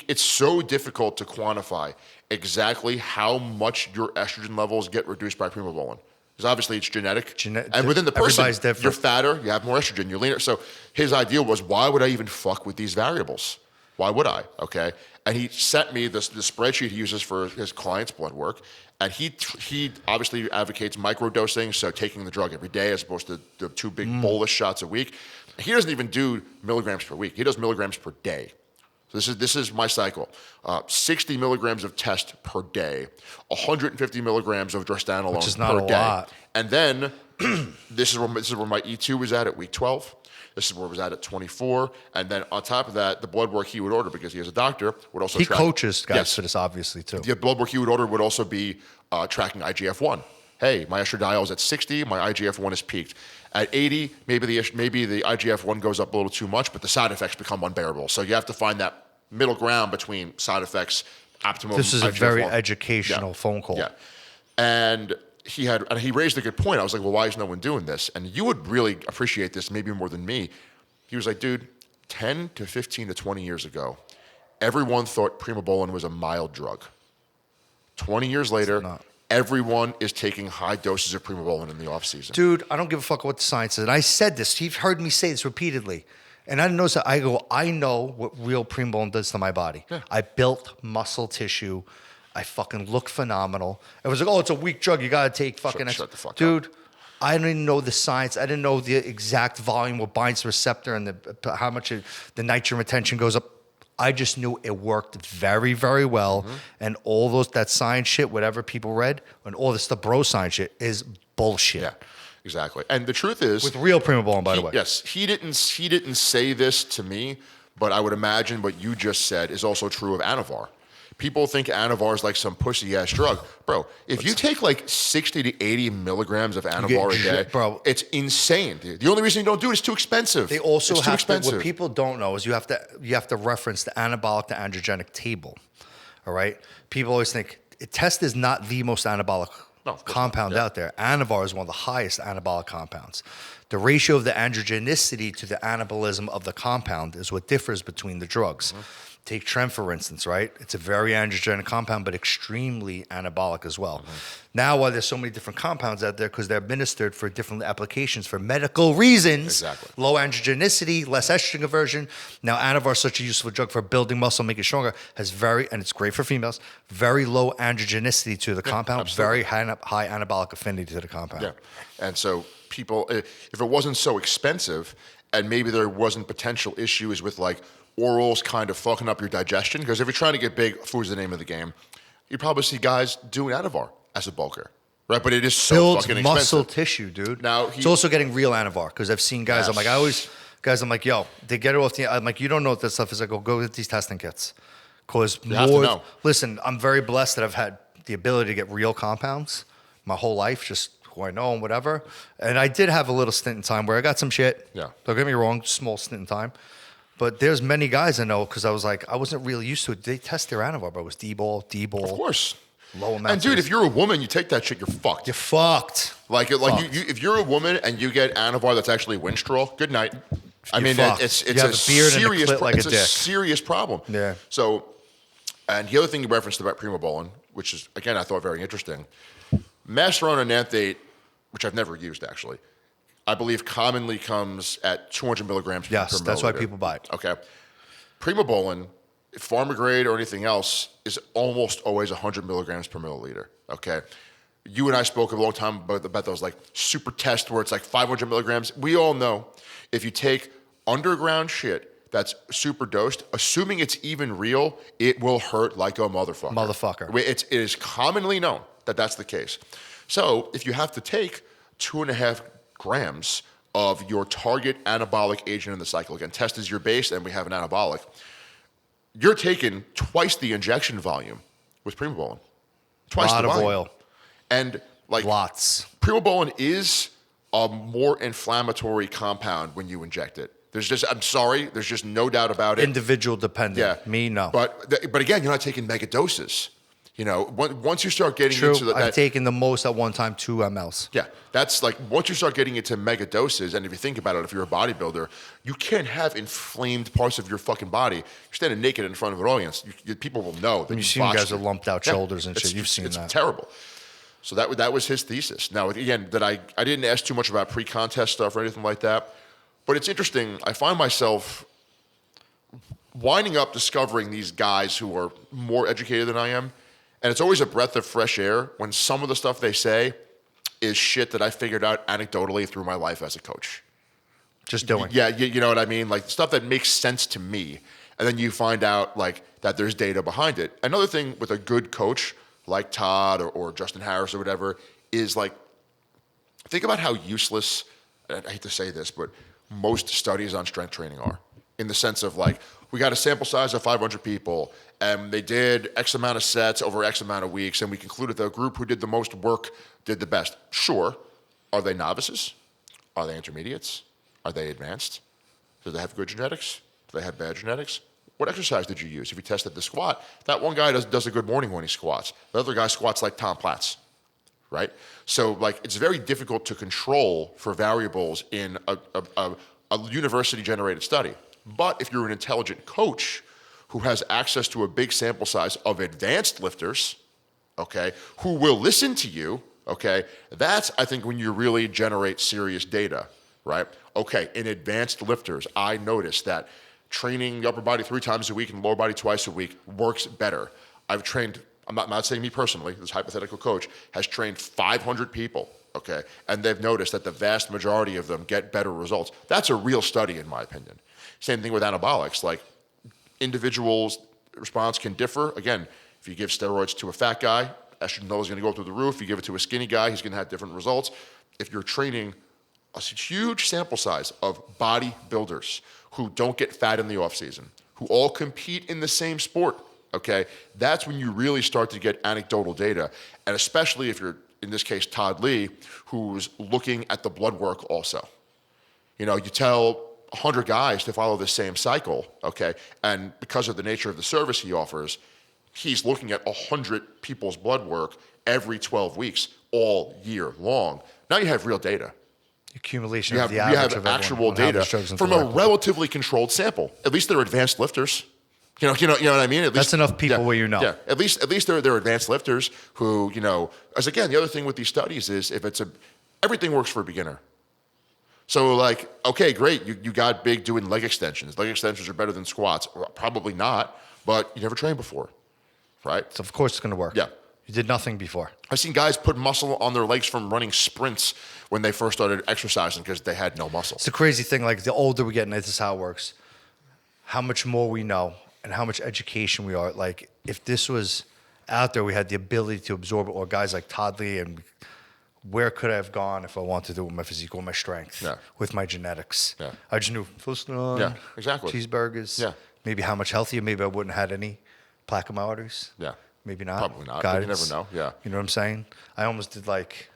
it's so difficult to quantify exactly how much your estrogen levels get reduced by Primobolan. Because obviously it's genetic. And within the person, you're fatter, you have more estrogen, you're leaner. So his idea was, why would I even fuck with these variables? Why would I? Okay. And he sent me the spreadsheet he uses for his clients' blood work. And he obviously advocates microdosing, so taking the drug every day as opposed to the 2 big bolus shots a week. He doesn't even do milligrams per week. He does milligrams per day. So this is my cycle. 60 milligrams of test per day, 150 milligrams of drostanolone Which is not per a day. lot. And then this is where my E2 was at week 12. This is where it was at 24. And then on top of that, the blood work he would order, because he is a doctor, would also track. He coaches guys for this, obviously, too. The blood work he would order would also be tracking IGF-1. Hey, my estradiol is at 60, my IGF-1 is peaked. At 80, maybe the IGF-1 goes up a little too much, but the side effects become unbearable. So you have to find that middle ground between side effects, optimum This is IGF-1. a very educational phone call. Yeah. And he raised a good point. I was like, well, why is no one doing this? And you would really appreciate this maybe more than me. He was like, dude, 10 to 15 to 20 years ago, everyone thought Primobolan was a mild drug. 20 years later, everyone is taking high doses of Primobolan in the off season. Dude, I don't give a fuck what the science is. And I said this. You've heard me say this repeatedly. And I didn't know that. I go, I know what real Primobolan does to my body. Yeah. I built muscle tissue. I fucking look phenomenal. It was like, oh, it's a weak drug. You got to take fucking... Shut the fuck Dude, up. I didn't know the science. I didn't know the exact volume what binds the receptor and how much the nitrogen retention goes up. I just knew it worked very, very well. And all that science shit, whatever people read, and all this, the bro science shit is bullshit. Yeah, exactly. And the truth is... With real Primobolan, by the way. Yes, he didn't say this to me, but I would imagine what you just said is also true of Anavar. People think Anavar is like some pussy-ass drug. Bro, if you take like 60 to 80 milligrams of Anavar a day, bro, it's insane, dude. The only reason you don't do it is too expensive. They also have to, what people don't know is you have to reference the anabolic to androgenic table, all right? People always think, test is not the most anabolic compound out there. Anavar is one of the highest anabolic compounds. The ratio of the androgenicity to the anabolism of the compound is what differs between the drugs. Take Tren, for instance, right? It's a very androgenic compound, but extremely anabolic as well. Now, why there's so many different compounds out there, because they're administered for different applications for medical reasons. Exactly. Low androgenicity, less estrogen conversion. Now, Anavar is such a useful drug for building muscle, making it stronger, and it's great for females, very low androgenicity to the compound, absolutely. Very high anabolic affinity to the compound. Yeah, and so people, if it wasn't so expensive, and maybe there wasn't potential issues with like orals kind of fucking up your digestion, because if you're trying to get big, food's the name of the game, you probably see guys doing Anavar as a bulker, right? But it is so fucking expensive. Muscle tissue, dude. Now it's also getting real Anavar, because I've seen guys. Yes. I'm like, yo, they get it off the. I'm like, you don't know what this stuff is. I go get these testing kits, because more. Listen, I'm very blessed that I've had the ability to get real compounds my whole life, just who I know and whatever. And I did have a little stint in time where I got some shit. Yeah. Don't get me wrong, small stint in time. But there's many guys I know, because I was like, I wasn't really used to it. They test their Anavar, but it was D-ball. Of course. Low amounts. And dude, if you're a woman, you take that shit, you're fucked. You're fucked. If you're a woman and you get Anavar that's actually Winstrol, good night. I mean, it's a serious problem. Yeah. So, and the other thing you referenced about Primobolan, which is, again, I thought very interesting, Masteron and Nanthate, which I've never used actually, I believe commonly comes at 200 milligrams per milliliter. Yes, that's why people buy it. Okay. Primobolan, pharma grade or anything else, is almost always 100 milligrams per milliliter. Okay. You and I spoke a long time about those like super tests where it's like 500 milligrams. We all know if you take underground shit that's super dosed, assuming it's even real, it will hurt like a motherfucker. It is commonly known that that's the case. So if you have to take 2.5 grams of your target anabolic agent in the cycle, again, test is your base, and we have an anabolic, you're taking twice the injection volume with Primobolan. Twice the volume. A lot of oil. And like lots. Primobolan is a more inflammatory compound when you inject it. I'm sorry, there's just no doubt about it. Individual dependent. Yeah. Me, no. But again, you're not taking mega doses. You know, once you start getting True. into that, I've taken the most at one time, 2 mLs. yeah, that's like once you start getting into mega doses, and if you think about it, if you're a bodybuilder, you can't have inflamed parts of your fucking body. You're standing naked in front of an audience. People will know that You've seen guys with lumped out shoulders and shit. You've seen it's that. terrible. So that was his thesis. Now, again, that I didn't ask too much about pre-contest stuff or anything like that, but it's interesting. I find myself winding up discovering these guys who are more educated than I am. And it's always a breath of fresh air when some of the stuff they say is shit that I figured out anecdotally through my life as a coach. Just doing. Yeah, you know what I mean? Like stuff that makes sense to me. And then you find out like that there's data behind it. Another thing with a good coach like Todd or Justin Harris or whatever is like, think about how useless, and I hate to say this, but most studies on strength training are. In the sense of like, we got a sample size of 500 people, and they did X amount of sets over X amount of weeks, and we concluded the group who did the most work did the best. Sure. Are they novices? Are they intermediates? Are they advanced? Do they have good genetics? Do they have bad genetics? What exercise did you use? If you tested the squat, that one guy does a good morning when he squats. The other guy squats like Tom Platz, right? So like it's very difficult to control for variables in a university-generated study. But if you're an intelligent coach who has access to a big sample size of advanced lifters, okay, who will listen to you, okay, that's, I think, when you really generate serious data, right? Okay, in advanced lifters, I noticed that training the upper body 3 times a week and lower body twice a week works better. I've trained, I'm not saying me personally, this hypothetical coach has trained 500 people, okay, and they've noticed that the vast majority of them get better results. That's a real study, in my opinion. Same thing with anabolics. Like, individuals' response can differ. Again, if you give steroids to a fat guy, estrogen level is going to go through the roof. If you give it to a skinny guy, he's going to have different results. If you're training a huge sample size of bodybuilders who don't get fat in the off season, who all compete in the same sport, okay, that's when you really start to get anecdotal data. And especially if you're, in this case, Todd Lee, who's looking at the blood work also. You know, you tell 100 guys to follow the same cycle, okay? And because of the nature of the service he offers, he's looking at 100 people's blood work every 12 weeks, all year long. Now you have real data. Accumulation of the average of actual data from a relatively controlled sample. At least they're advanced lifters. You know what I mean? At least, that's enough people where you know. Yeah, at least they're advanced lifters who, you know, as again, the other thing with these studies is everything works for a beginner. So like, okay, great, you got big doing leg extensions. Leg extensions are better than squats. Well, probably not, but you never trained before, right? So of course it's going to work. Yeah. You did nothing before. I've seen guys put muscle on their legs from running sprints when they first started exercising because they had no muscle. It's a crazy thing. Like the older we get, and this is how it works, how much more we know and how much education we are. Like if this was out there, we had the ability to absorb it, or guys like Todd Lee, and where could I have gone if I wanted to do it with my physique or my strength, with my genetics? Yeah. I just knew Masteron, exactly. cheeseburgers, maybe how much healthier. Maybe I wouldn't have had any plaque in my arteries. Yeah. Maybe not. Probably not. Guidance. But you never know. Yeah. You know what I'm saying? I almost did like,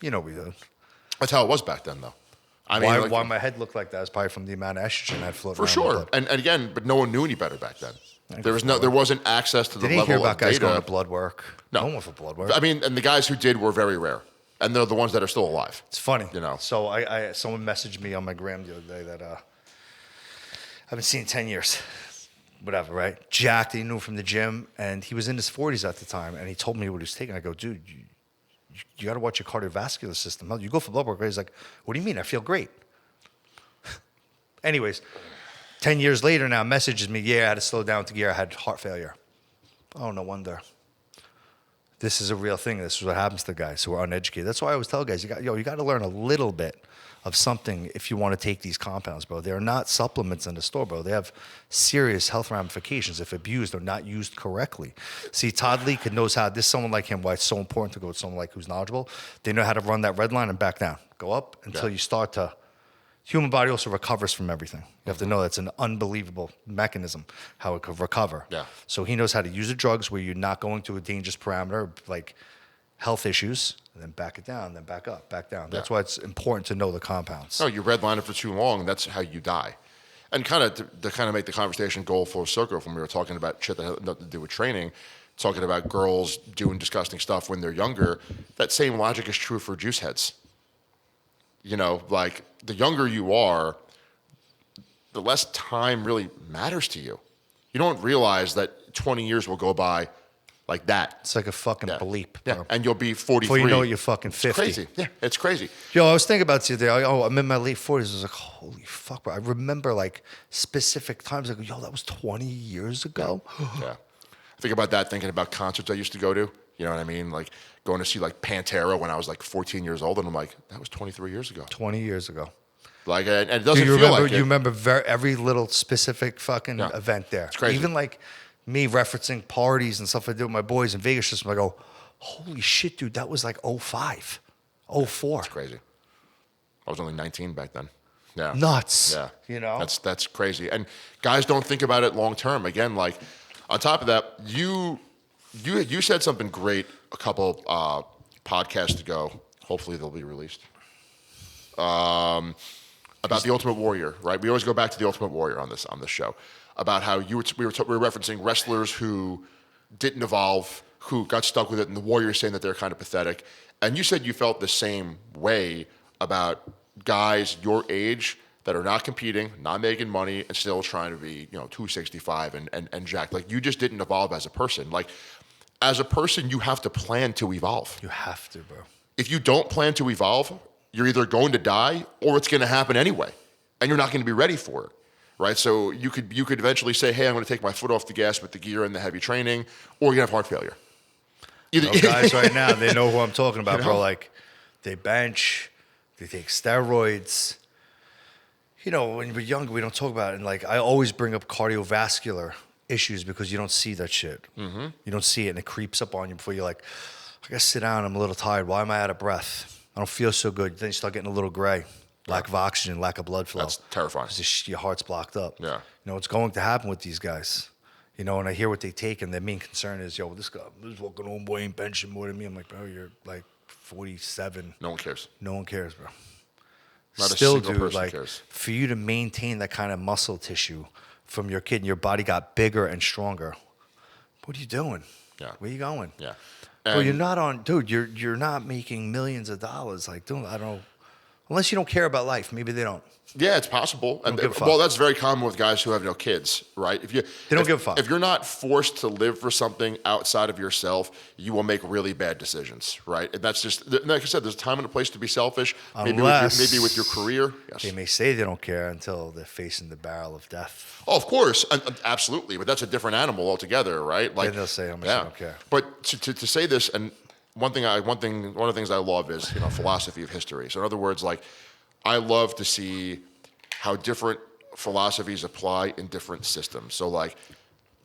you know, we did. That's how it was back then, though. I mean, why my head looked like that is probably from the amount of estrogen I had floating for around. sure. And again, but no one knew any better back then. There wasn't access to the level of data. Did you hear about guys going to blood work? No. No one for blood work. I mean, and the guys who did were very rare, and they're the ones that are still alive. It's funny, you know. So someone messaged me on my gram the other day that I haven't seen in 10 years. Whatever, right? Jacked, he knew from the gym, and he was in his 40s at the time, and he told me what he was taking. I go, dude, you got to watch your cardiovascular system. You go for blood work. He's like, what do you mean? I feel great. Anyways, 10 years later now, messages me, I had to slow down to gear. I had heart failure. Oh, no wonder. This is a real thing. This is what happens to guys who are uneducated. That's why I always tell guys, you got to learn a little bit of something if you want to take these compounds, bro. They're not supplements in the store, bro. They have serious health ramifications if abused or not used correctly. See, Todd Lee knows how, this is someone like him, why it's so important to go with someone like who's knowledgeable. They know how to run that red line and back down. Go up until you start to, human body also recovers from everything. You have to know that's an unbelievable mechanism, how it could recover. Yeah. So he knows how to use the drugs where you're not going to a dangerous parameter, like health issues, and then back it down, then back up, back down. That's why it's important to know the compounds. No, you redline it for too long. That's how you die. And kind of to kind of make the conversation go full circle from we were talking about shit that had nothing to do with training, talking about girls doing disgusting stuff when they're younger. That same logic is true for juice heads. You know, like the younger you are, the less time really matters to you. You don't realize that 20 years will go by like that. It's like a fucking bleep, bro. Yeah, and you'll be 43. Before you know it, you're fucking 50. It's crazy. Yeah, it's crazy. Yo, I was thinking about the other day. I'm in my late 40s. I was like, holy fuck, bro. I remember like specific times. Like, yo, that was 20 years ago. Yeah. Think about that, thinking about concerts I used to go to. You know what I mean? Like going to see like Pantera when I was like 14 years old. And I'm like, that was 23 years ago. 20 years ago. Like, and it doesn't you feel remember, like it. You remember every little specific fucking event there. It's crazy. Even like me referencing parties and stuff I did with my boys in Vegas. Just I go, holy shit, dude, that was like 05, 04. It's crazy. I was only 19 back then. Yeah. Nuts. Yeah. You know? That's crazy. And guys don't think about it long term. Again, like on top of that, you said something great a couple podcasts ago. Hopefully they'll be released. About the Ultimate Warrior, right? We always go back to the Ultimate Warrior on this show. About how we were referencing wrestlers who didn't evolve, who got stuck with it, and the Warriors saying that they're kind of pathetic. And you said you felt the same way about guys your age that are not competing, not making money, and still trying to be, 265 and jacked. Like you just didn't evolve as a person. Like as a person, you have to plan to evolve. You have to, bro. If you don't plan to evolve, you're either going to die or it's going to happen anyway, and you're not going to be ready for it. Right, so you could eventually say, "Hey, I'm going to take my foot off the gas with the gear and the heavy training," or you have heart failure. Either guys right now, they know who I'm talking about, bro. Like they bench, they take steroids. When we're younger, we don't talk about it. And like I always bring up cardiovascular issues because you don't see that shit. Mm-hmm. You don't see it, and it creeps up on you before you're like, "I gotta sit down. I'm a little tired. Why am I out of breath? I don't feel so good." Then you start getting a little gray. Lack of oxygen, lack of blood flow. That's terrifying. Because your heart's blocked up. Yeah. It's going to happen with these guys. And I hear what they take, and their main concern is, yo, this fucking old boy ain't benching more than me. I'm like, bro, you're like 47. No one cares. No one cares, bro. Not Still, a single person like, cares. For you to maintain that kind of muscle tissue from your kid and your body got bigger and stronger, what are you doing? Yeah. Where you going? Yeah. Well, you're not on, dude, you're not making millions of dollars. Like, dude, I don't know. Unless you don't care about life. Maybe they don't. Yeah, it's possible. Don't give a fuck. Well, that's very common with guys who have no kids, right? They don't give a fuck. If you're not forced to live for something outside of yourself, you will make really bad decisions, right? And that's just, like I said, there's a time and a place to be selfish. Maybe with your career. Yes. They may say they don't care until they're facing the barrel of death. Oh, of course, absolutely. But that's a different animal altogether, right? Like then they'll say how much they don't care. But to say this, and one of the things I love is philosophy of history. So in other words, like I love to see how different philosophies apply in different systems. So like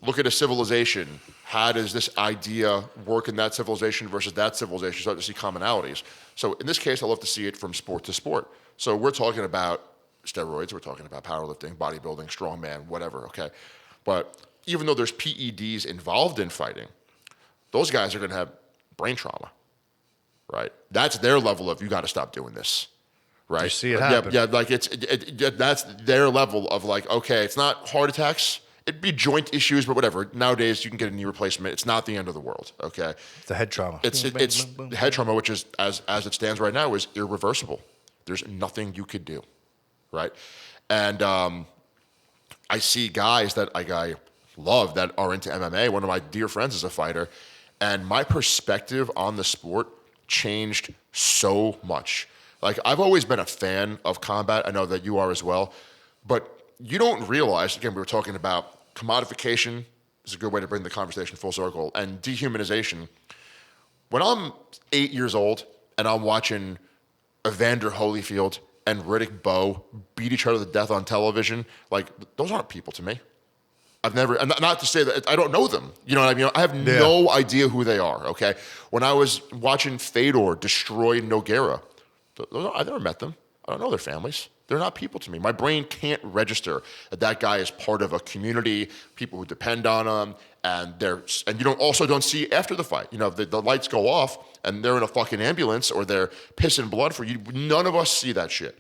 look at a civilization. How does this idea work in that civilization versus that civilization? You start to see commonalities. So in this case, I love to see it from sport to sport. So we're talking about steroids, we're talking about powerlifting, bodybuilding, strongman, whatever, okay? But even though there's PEDs involved in fighting, those guys are going to have brain trauma, right? That's their level of, you got to stop doing this, right? You see it happen. Yeah, like that's their level of like, okay, it's not heart attacks. It'd be joint issues, but whatever. Nowadays, you can get a knee replacement. It's not the end of the world, okay? The head trauma. It's head trauma, which is, as it stands right now, is irreversible. There's nothing you could do, right? And I see guys that I love that are into MMA. One of my dear friends is a fighter. And my perspective on the sport changed so much. Like, I've always been a fan of combat. I know that you are as well. But you don't realize, again, we were talking about commodification is a good way to bring the conversation full circle, and dehumanization. When I'm 8 years old and I'm watching Evander Holyfield and Riddick Bowe beat each other to death on television, like, those aren't people to me. I've never, and not to say that I don't know them. You know what I mean? I have no idea who they are, okay? When I was watching Fedor destroy Nogueira, I've never met them. I don't know their families. They're not people to me. My brain can't register that guy is part of a community, people who depend on him, and you don't see after the fight. The lights go off and they're in a fucking ambulance or they're pissing blood for you. None of us see that shit,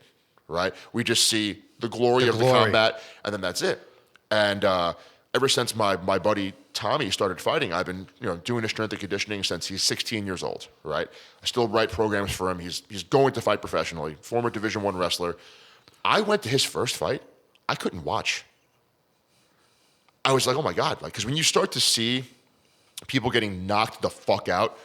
right? We just see the glory of the combat, and then that's it. And ever since my buddy Tommy started fighting, I've been doing his strength and conditioning since he's 16 years old, right? I still write programs for him. He's going to fight professionally, former Division I wrestler. I went to his first fight. I couldn't watch. I was like, oh my God. Because when you start to see people getting knocked the fuck out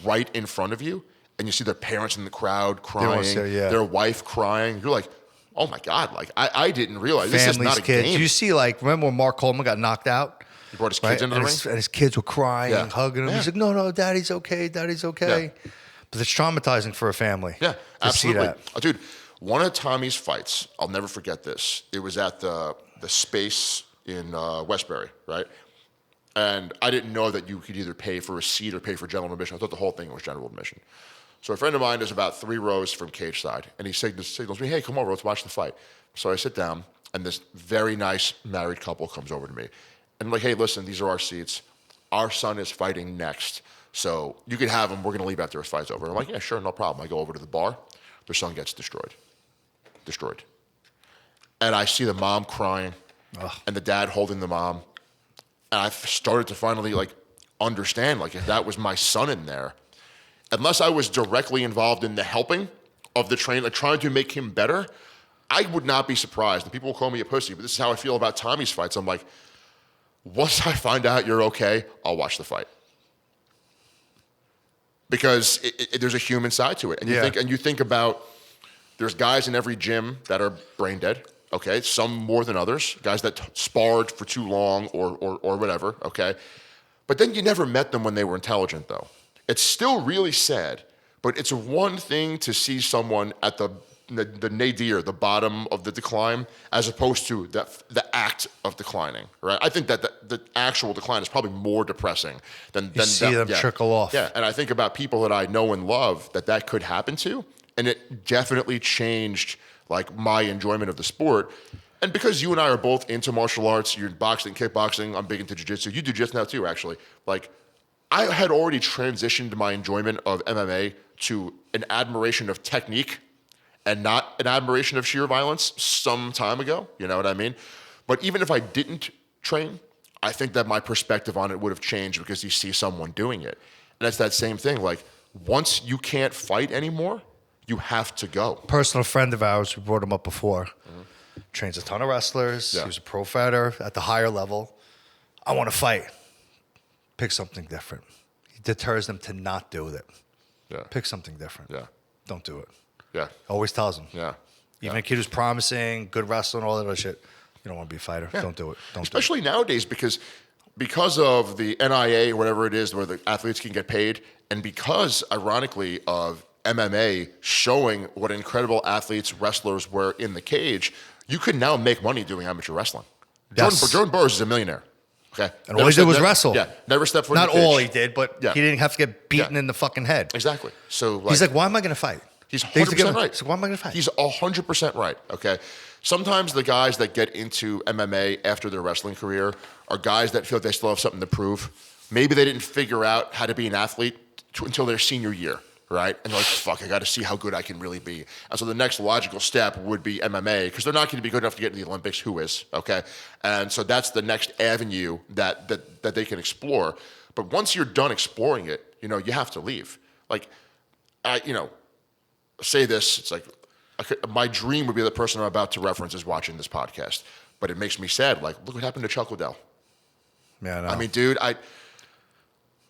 right in front of you, and you see their parents in the crowd crying, their wife crying, you're like, oh my God. I didn't realize this is not a kids. game. You see, remember when Mark Coleman got knocked out? He brought his kids into the ring? And his kids were crying and hugging him. He's like, no, daddy's okay. Daddy's okay. Yeah. But it's traumatizing for a family. Yeah, absolutely. See that. Oh, dude, one of Tommy's fights, I'll never forget this. It was at the Space in Westbury, right? And I didn't know that you could either pay for a seat or pay for general admission. I thought the whole thing was general admission. So a friend of mine is about 3 rows from cage side, and he signals me, hey, come over, let's watch the fight. So I sit down, and this very nice married couple comes over to me. And I'm like, hey, listen, these are our seats. Our son is fighting next. So you can have him. We're going to leave after his fight's over. I'm like, yeah, sure, no problem. I go over to the bar. Their son gets destroyed. And I see the mom crying and the dad holding the mom. And I started to finally understand if that was my son in there, unless I was directly involved in the helping of the train, trying to make him better, I would not be surprised. And people will call me a pussy, but this is how I feel about Tommy's fights. I'm like, once I find out you're okay, I'll watch the fight. Because there's a human side to it. And you think about, there's guys in every gym that are brain dead, okay? Some more than others. Guys that sparred for too long or whatever, okay? But then you never met them when they were intelligent, though. It's still really sad, but it's one thing to see someone at the nadir, the bottom of the decline, as opposed to the act of declining, right? I think that the actual decline is probably more depressing than see them trickle off. Yeah, and I think about people that I know and love that could happen to, and it definitely changed my enjoyment of the sport. And because you and I are both into martial arts, you're in boxing, kickboxing, I'm big into jiu-jitsu. You do jiu-jitsu now too, actually. I had already transitioned my enjoyment of MMA to an admiration of technique and not an admiration of sheer violence some time ago. You know what I mean? But even if I didn't train, I think that my perspective on it would have changed because you see someone doing it. And it's that same thing. Once you can't fight anymore, you have to go. Personal friend of ours, we brought him up before, trains a ton of wrestlers. Yeah. He was a pro fighter at the higher level. I want to fight. Pick something different. He deters them to not do it. Yeah. Pick something different. Yeah. Don't do it. Yeah. Always tells them. Yeah. Even a kid who's promising, good wrestler and all that other shit, you don't want to be a fighter. Yeah. Don't do it. Especially nowadays because of the NIA or whatever it is where the athletes can get paid, and because, ironically, of MMA showing what incredible athletes, wrestlers were in the cage, you can now make money doing amateur wrestling. Yes. Jordan Burroughs is a millionaire. Okay. And all he did was wrestle. Yeah. Never stepped foot in the cage. Not all he did, but he didn't have to get beaten in the fucking head. Exactly. So he's like, why am I going to fight? He's 100% right. So why am I going to fight? He's 100% right. Okay. Sometimes the guys that get into MMA after their wrestling career are guys that feel like they still have something to prove. Maybe they didn't figure out how to be an athlete until their senior year. Right? And they're like, fuck, I got to see how good I can really be. And so the next logical step would be MMA, because they're not going to be good enough to get into the Olympics. Who is? Okay? And so that's the next avenue that they can explore. But once you're done exploring it, you have to leave. Say this, it's my dream would be the person I'm about to reference is watching this podcast. But it makes me sad. Look what happened to Chuck Liddell. Yeah, I know. I mean, dude,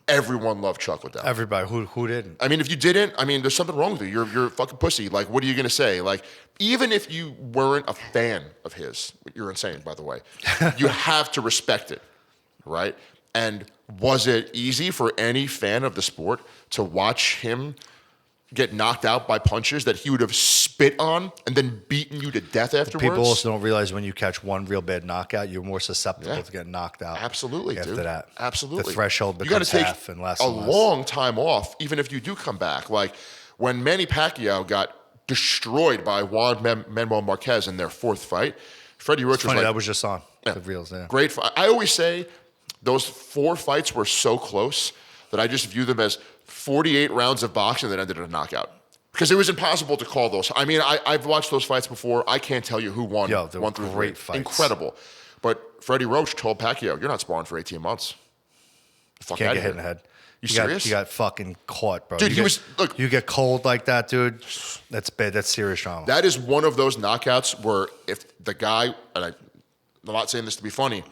everyone loved Chuck Liddell. Everybody. Who didn't? I mean, if you didn't, there's something wrong with you. You're a fucking pussy. What are you going to say? Even if you weren't a fan of his, you're insane, by the way, you have to respect it, right? And was it easy for any fan of the sport to watch him get knocked out by punches that he would have spit on and then beaten you to death afterwards? People also don't realize when you catch one real bad knockout, you're more susceptible to getting knocked out. Absolutely, after dude. that. Absolutely. The threshold becomes you got to take half and less a and less. long time off, even if you do come back. When Manny Pacquiao got destroyed by Juan Manuel Marquez in their fourth fight. Freddie Roach was Funny, like, that was just on the reels. Yeah. great fight. I always say those 4 fights were so close that I just view them as 48 rounds of boxing that ended in a knockout. Because it was impossible to call those. I mean, I've watched those fights before. I can't tell you who won. Yo, they were 1 through 3. great fights. Incredible. But Freddie Roach told Pacquiao, "You're not sparring for 18 months. Fuck Can't out get of hit here." in the head. You serious? You got fucking caught, bro. Dude, look. You get cold like that, dude. That's bad. That's serious trauma. That is one of those knockouts where if the guy, and I'm not saying this to be funny,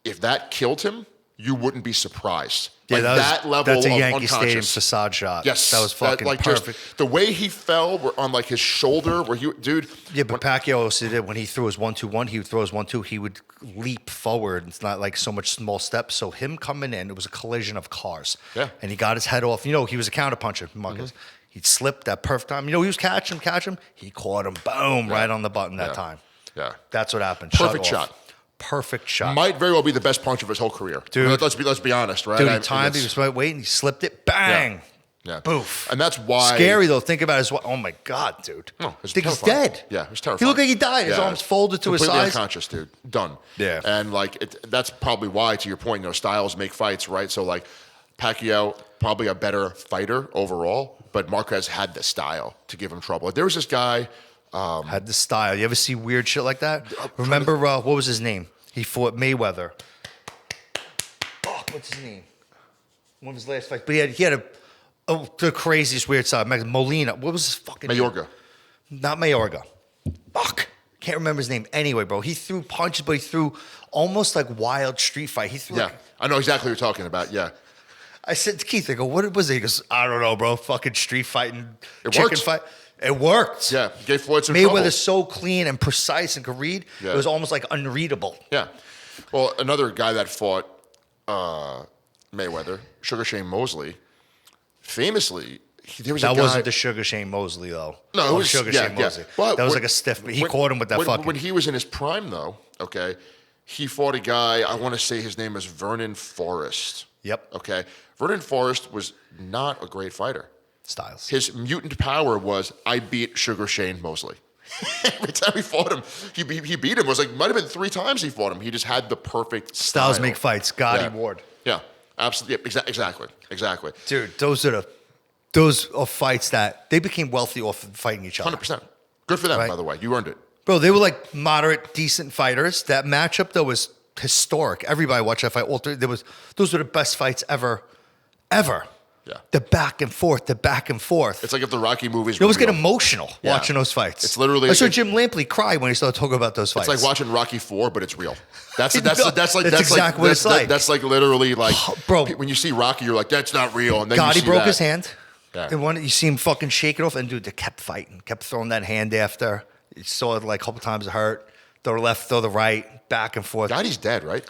if that killed him, you wouldn't be surprised. Yeah, Like that level that's a of Yankee Stadium unconscious. facade shot. Yes, that was fucking like perfect. Just the way he fell on like his shoulder, where he, dude. Yeah, but Pacquiao also did when he threw his 1-2-1. He would throw his 1-2. He would leap forward. It's not like so much small steps. So him coming in, it was a collision of cars. Yeah. And he got his head off. You know, he was a counterpuncher, Marquez. He'd slipped that perfect time. You know, he was catch him. He caught him. Boom, right on the button that time. Yeah, That's what happened. Perfect Shut off. shot. Perfect shot. might very well be the best punch of his whole career, Dude. Let's be honest, right? Dude, I he mean, timed. He was right waiting. He slipped it. Bang. Yeah. Boof. And that's why Scary though. Think about it as well. Oh my god, dude. No, it's I think he's terrifying. dead. Yeah, it's terrifying. He looked like he died. His Yeah, arms folded to his completely sides. unconscious, dude. Done. Yeah. And like that's probably why, to your point, styles make fights, right? So like Pacquiao, probably a better fighter overall, but Marquez had the style to give him trouble. There was this guy. Had the style. You ever see weird shit like that? Remember what was his name? He fought Mayweather. Oh, what's his name? One of his last fights. But he had the craziest weird side. Molina. What was his fucking name? Mayorga. Not Mayorga. Fuck. Can't remember his name. Anyway, bro, he threw punches, but he threw almost like wild street fight. He threw Yeah, I know exactly what you're talking about. Yeah. I said to Keith, I go, what was it? He goes, I don't know, bro. Fucking street fighting, It chicken worked. fight. It worked. Yeah, gave Floyd some trouble. Mayweather's so clean and precise and could read. Yeah. It was almost like unreadable. Yeah. Well, another guy that fought Mayweather, Sugar Shane Mosley, famously, there was a That guy. wasn't the Sugar Shane Mosley, though. No, it was Sugar yeah, Shane yeah. Mosley. Well, that was when- like a stiff. He when- caught him with that fucking. When he was in his prime, though, okay, he fought a guy. I want to say his name is Vernon Forrest. Yep. Okay, Vernon Forrest was not a great fighter. Styles. His mutant power was I beat Sugar Shane Mosley. Every time he fought him, he beat him. It was like might have been 3 times he fought him. He just had the perfect Styles style. make fights. Gotti Yeah. Ward. Yeah, absolutely. Yeah, exactly. Dude, those are fights that they became wealthy off of fighting each other. 100%. Good for them, Right. by the way. You earned it. Bro, they were like moderate, decent fighters. That matchup though was historic. Everybody watched that fight. Those were the best fights ever. Yeah. The back and forth. It's like if the Rocky movies You always were get real. emotional Yeah. watching those fights. It's literally- I saw Jim Lampley cry when he started talking about those fights. It's like watching Rocky 4, but it's real. That's No, exactly what it's like. That's like literally like, Bro. when you see Rocky, you're like, that's not real. And then Gotti you see broke that. his hand. Yeah. And you see him fucking shake it off, and dude, they kept fighting, kept throwing that hand after. You saw it like a couple times. It hurt. Throw the left, throw the right, back and forth. Gotti's dead, right?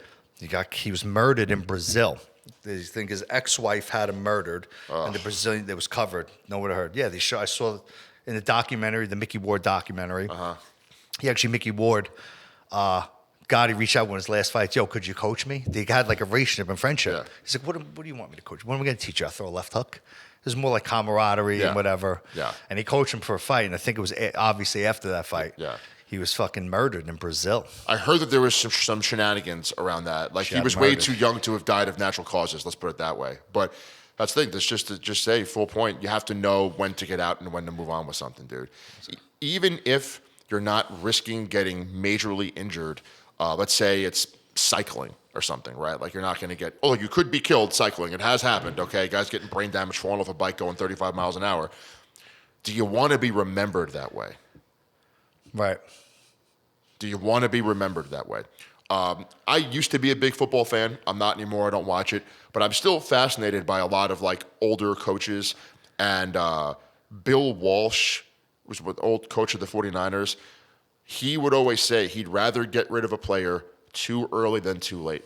He was murdered in Brazil. They think his ex-wife had him murdered, and the Brazilian, it was covered. No one heard. Yeah, I saw in the documentary, the Mickey Ward documentary. Mickey Ward, Gotti reached out when his last fight. Yo, could you coach me? They had like a relationship and friendship. Yeah. He's like, what do you want me to coach? What am I going to teach you? I throw a left hook. It was more like camaraderie Yeah. and whatever. Yeah. And he coached him for a fight, and I think it was obviously after that fight. Yeah. He was fucking murdered in Brazil. I heard that there was some shenanigans around that. Like he Got was way murdered. too young to have died of natural causes. Let's put it that way. But that's the thing. That's just to say, full point. You have to know when to get out and when to move on with something, dude. Even if you're not risking getting majorly injured, let's say it's cycling or something, right? Like you're not going to get. Oh, you could be killed cycling. It has happened. Okay, guys getting brain damage, falling off a bike, going 35 miles an hour. Do you want to be remembered that way? Right. Do you want to be remembered that way? I used to be a big football fan. I'm not anymore. I don't watch it. But I'm still fascinated by a lot of like older coaches. And Bill Walsh was the old coach of the 49ers. He would always say he'd rather get rid of a player too early than too late.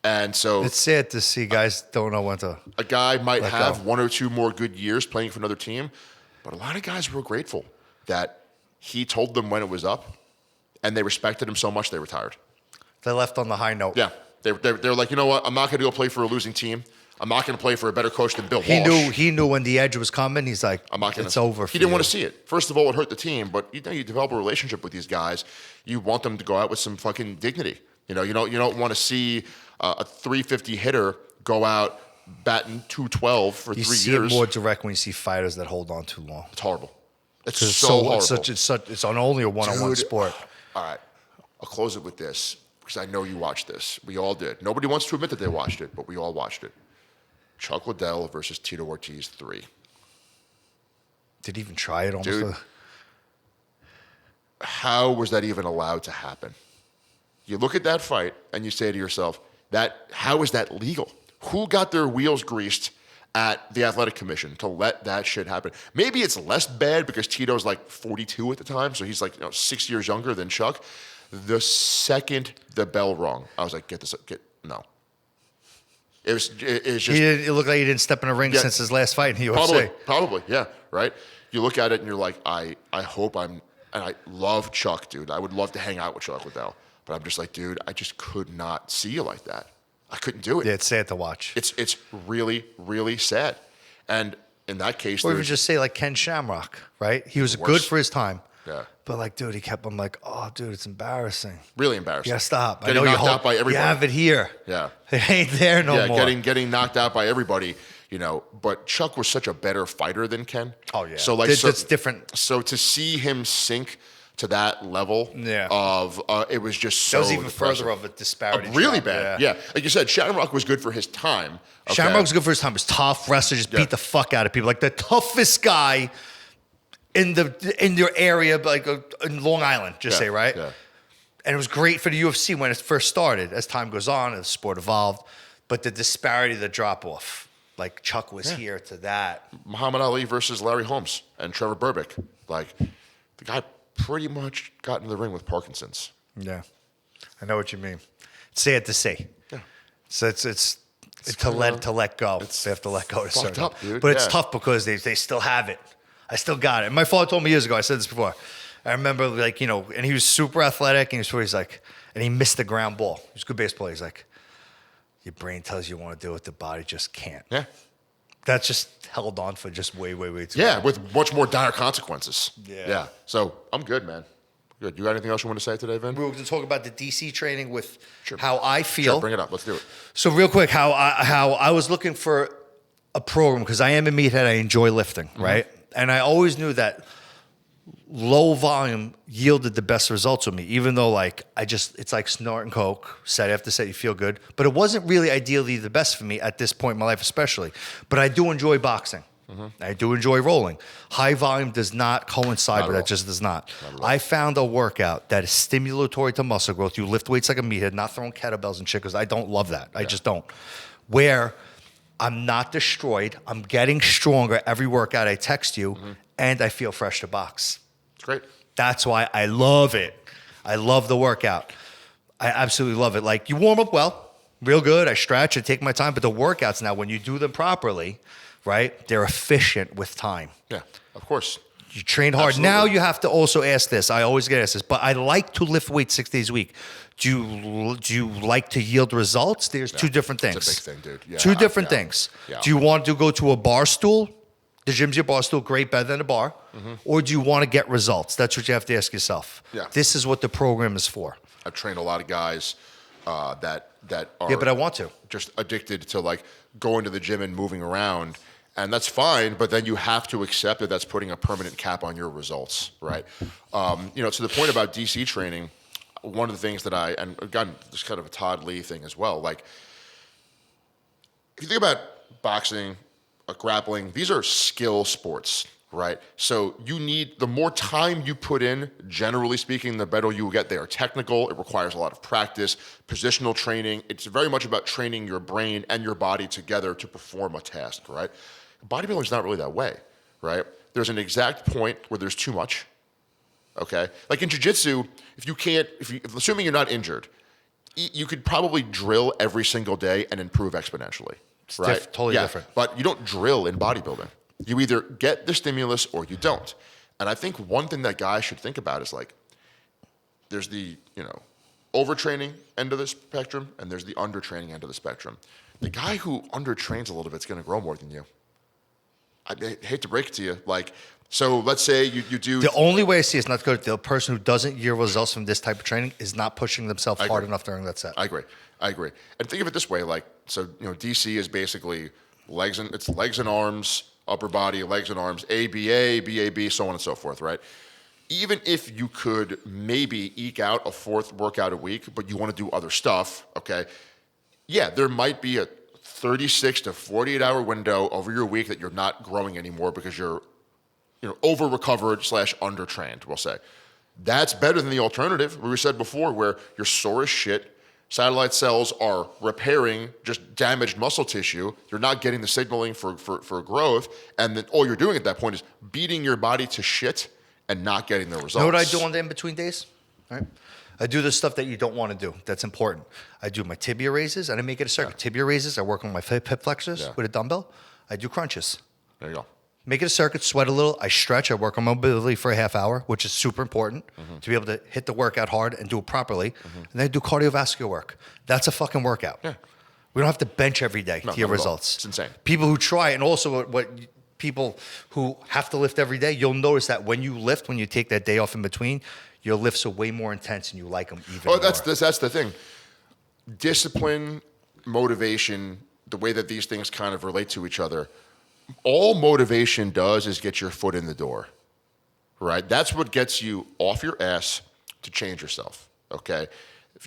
And so It's sad to see guys don't know when to. a guy might Let have go. 1 or 2 more good years playing for another team, but a lot of guys were grateful that he told them when it was up, and they respected him so much they retired. They left on the high note. Yeah, they're like, you know what? I'm not going to go play for a losing team. I'm not going to play for a better coach than Bill Walsh. He knew when the edge was coming. He's like, I'm not gonna, it's over. He didn't want to see it. First of all, it hurt the team, but you develop a relationship with these guys. You want them to go out with some fucking dignity. You don't want to see a 350 hitter go out batting 212 for 3 years. You see it more direct when you see fighters that hold on too long. It's horrible. It's so horrible. It's on only a one-on-one sport. All right, I'll close it with this because I know you watched this. We all did. Nobody wants to admit that they watched it, but we all watched it. Chuck Liddell versus Tito Ortiz 3. Did he even try it? Almost. Dude, how was that even allowed to happen? You look at that fight and you say to yourself, how is that legal? Who got their wheels greased at the athletic commission to let that shit happen? Maybe it's less bad because Tito's like 42 at the time, so he's like 6 years younger than Chuck. The second the bell rung, I was like, no. It was just. It looked like he didn't step in a ring since his last fight in the UFC. Probably, yeah, right. You look at it and you're like, I hope and I love Chuck, dude. I would love to hang out with Chuck Liddell, but I'm just like, dude, I just could not see you like that. I couldn't do it. Yeah, it's sad to watch. It's really, really sad. And in that case, or even just say like Ken Shamrock, right? He was good for his time. Yeah. But like, dude, I'm like, oh, dude, it's embarrassing. Really embarrassing. Yeah, stop. Getting knocked out by everybody. You have it here. Yeah. It ain't there no more. Getting knocked out by everybody, But Chuck was such a better fighter than Ken. Oh, yeah. So that's different. So to see him sink to that level of it was just so that was even depressing. further of a disparity. Really bad. Yeah. Like you said, Shamrock was good for his time. Okay. Shamrock was good for his time. He was tough wrestler, just beat the fuck out of people. Like the toughest guy in your area, like in Long Island, say, right? Yeah. And it was great for the UFC when it first started. As time goes on, and the sport evolved, but the disparity, the drop off, like Chuck was here to that. Muhammad Ali versus Larry Holmes and Trevor Berbick. Like the guy pretty much got into the ring with Parkinson's. Yeah, I know what you mean. It's sad to see. Yeah. So it's to let go. They have to let go to certain. Up, dude. But it's tough because they still have it. I still got it. And my father told me years ago, I said this before. I remember and he was super athletic and he's like, and he missed the ground ball. He was a good baseball player. He's like, your brain tells you want to do it, the body just can't. Yeah. That's just held on for just way, way, way too long. long. With much more dire consequences. Yeah. So I'm good, man. Good. You got anything else you want to say today, Vin? We were going to talk about the DC training with how I feel. Sure, bring it up. Let's do it. So real quick, how I was looking for a program because I am a meathead. I enjoy lifting, right? And I always knew that low volume yielded the best results with me, even though it's like snorting coke, set after set, you feel good. But it wasn't really ideally the best for me at this point in my life, especially. But I do enjoy boxing. I do enjoy rolling. High volume does not coincide with that, just does not. I found a workout that is stimulatory to muscle growth. You lift weights like a meathead, not throwing kettlebells and shit, because I don't love that. I just don't. Where I'm not destroyed. I'm getting stronger every workout. I text you, and I feel fresh to box. It's great. That's why I love it. I love the workout. I absolutely love it. Like, you warm up well, real good. I stretch, I take my time. But the workouts now, when you do them properly, right, they're efficient with time. Yeah, of course. You train hard. Absolutely. Now you have to also ask this. I always get asked this, but I like to lift weights 6 days a week. Do you like to yield results? There's two different things. It's a big thing, dude. Yeah, two different things. Yeah. Do you want to go to a bar stool? The gym's your bar stool, great, better than a bar. Or do you want to get results? That's what you have to ask yourself. Yeah. This is what the program is for. I've trained a lot of guys that are but I want to. Just addicted to like going to the gym and moving around. And that's fine, but then you have to accept that that's putting a permanent cap on your results, right? To the point about DC training, one of the things that and again, this kind of a Todd Lee thing as well. Like, if you think about boxing, grappling, these are skill sports, right? So the more time you put in, generally speaking, the better you will get. They are technical. It requires a lot of practice, positional training. It's very much about training your brain and your body together to perform a task, right? Bodybuilding is not really that way, right? There's an exact point where there's too much, okay? Like in jiu-jitsu, assuming you're not injured, you could probably drill every single day and improve exponentially, right? Totally different. But you don't drill in bodybuilding. You either get the stimulus or you don't. And I think one thing that guys should think about is like, there's the overtraining end of the spectrum, and there's the undertraining end of the spectrum. The guy who undertrains a little bit is going to grow more than you. I hate to break it to you. Like, so let's say you do. The only way I see it's not good, the person who doesn't yield results from this type of training is not pushing themselves hard enough during that set. I agree. And think of it this way, like, so, DC is basically legs and arms, upper body, legs and arms, ABA, BAB, so on and so forth, right? Even if you could maybe eke out a 4th workout a week, but you want to do other stuff, okay? Yeah, there might be a 36 to 48 hour window over your week that you're not growing anymore because you're over recovered / undertrained, we'll say. That's better than the alternative, we said before, where you're sore as shit, satellite cells are repairing just damaged muscle tissue, you're not getting the signaling for growth, and then all you're doing at that point is beating your body to shit and not getting the results. You know what I do on the in-between days? All right. I do the stuff that you don't want to do. That's important. I do my tibia raises. I didn't make it a circuit. Yeah. Tibia raises. I work on my hip flexors with a dumbbell. I do crunches. There you go. Make it a circuit, sweat a little. I stretch. I work on mobility for a half hour, which is super important to be able to hit the workout hard and do it properly. And then I do cardiovascular work. That's a fucking workout. Yeah. We don't have to bench every day to get results. It's insane. People who try, and also what people who have to lift every day, you'll notice that when you lift, when you take that day off in between, your lifts are way more intense and you like them even more. That's the thing. Discipline, motivation, the way that these things kind of relate to each other, all motivation does is get your foot in the door, right? That's what gets you off your ass to change yourself, okay?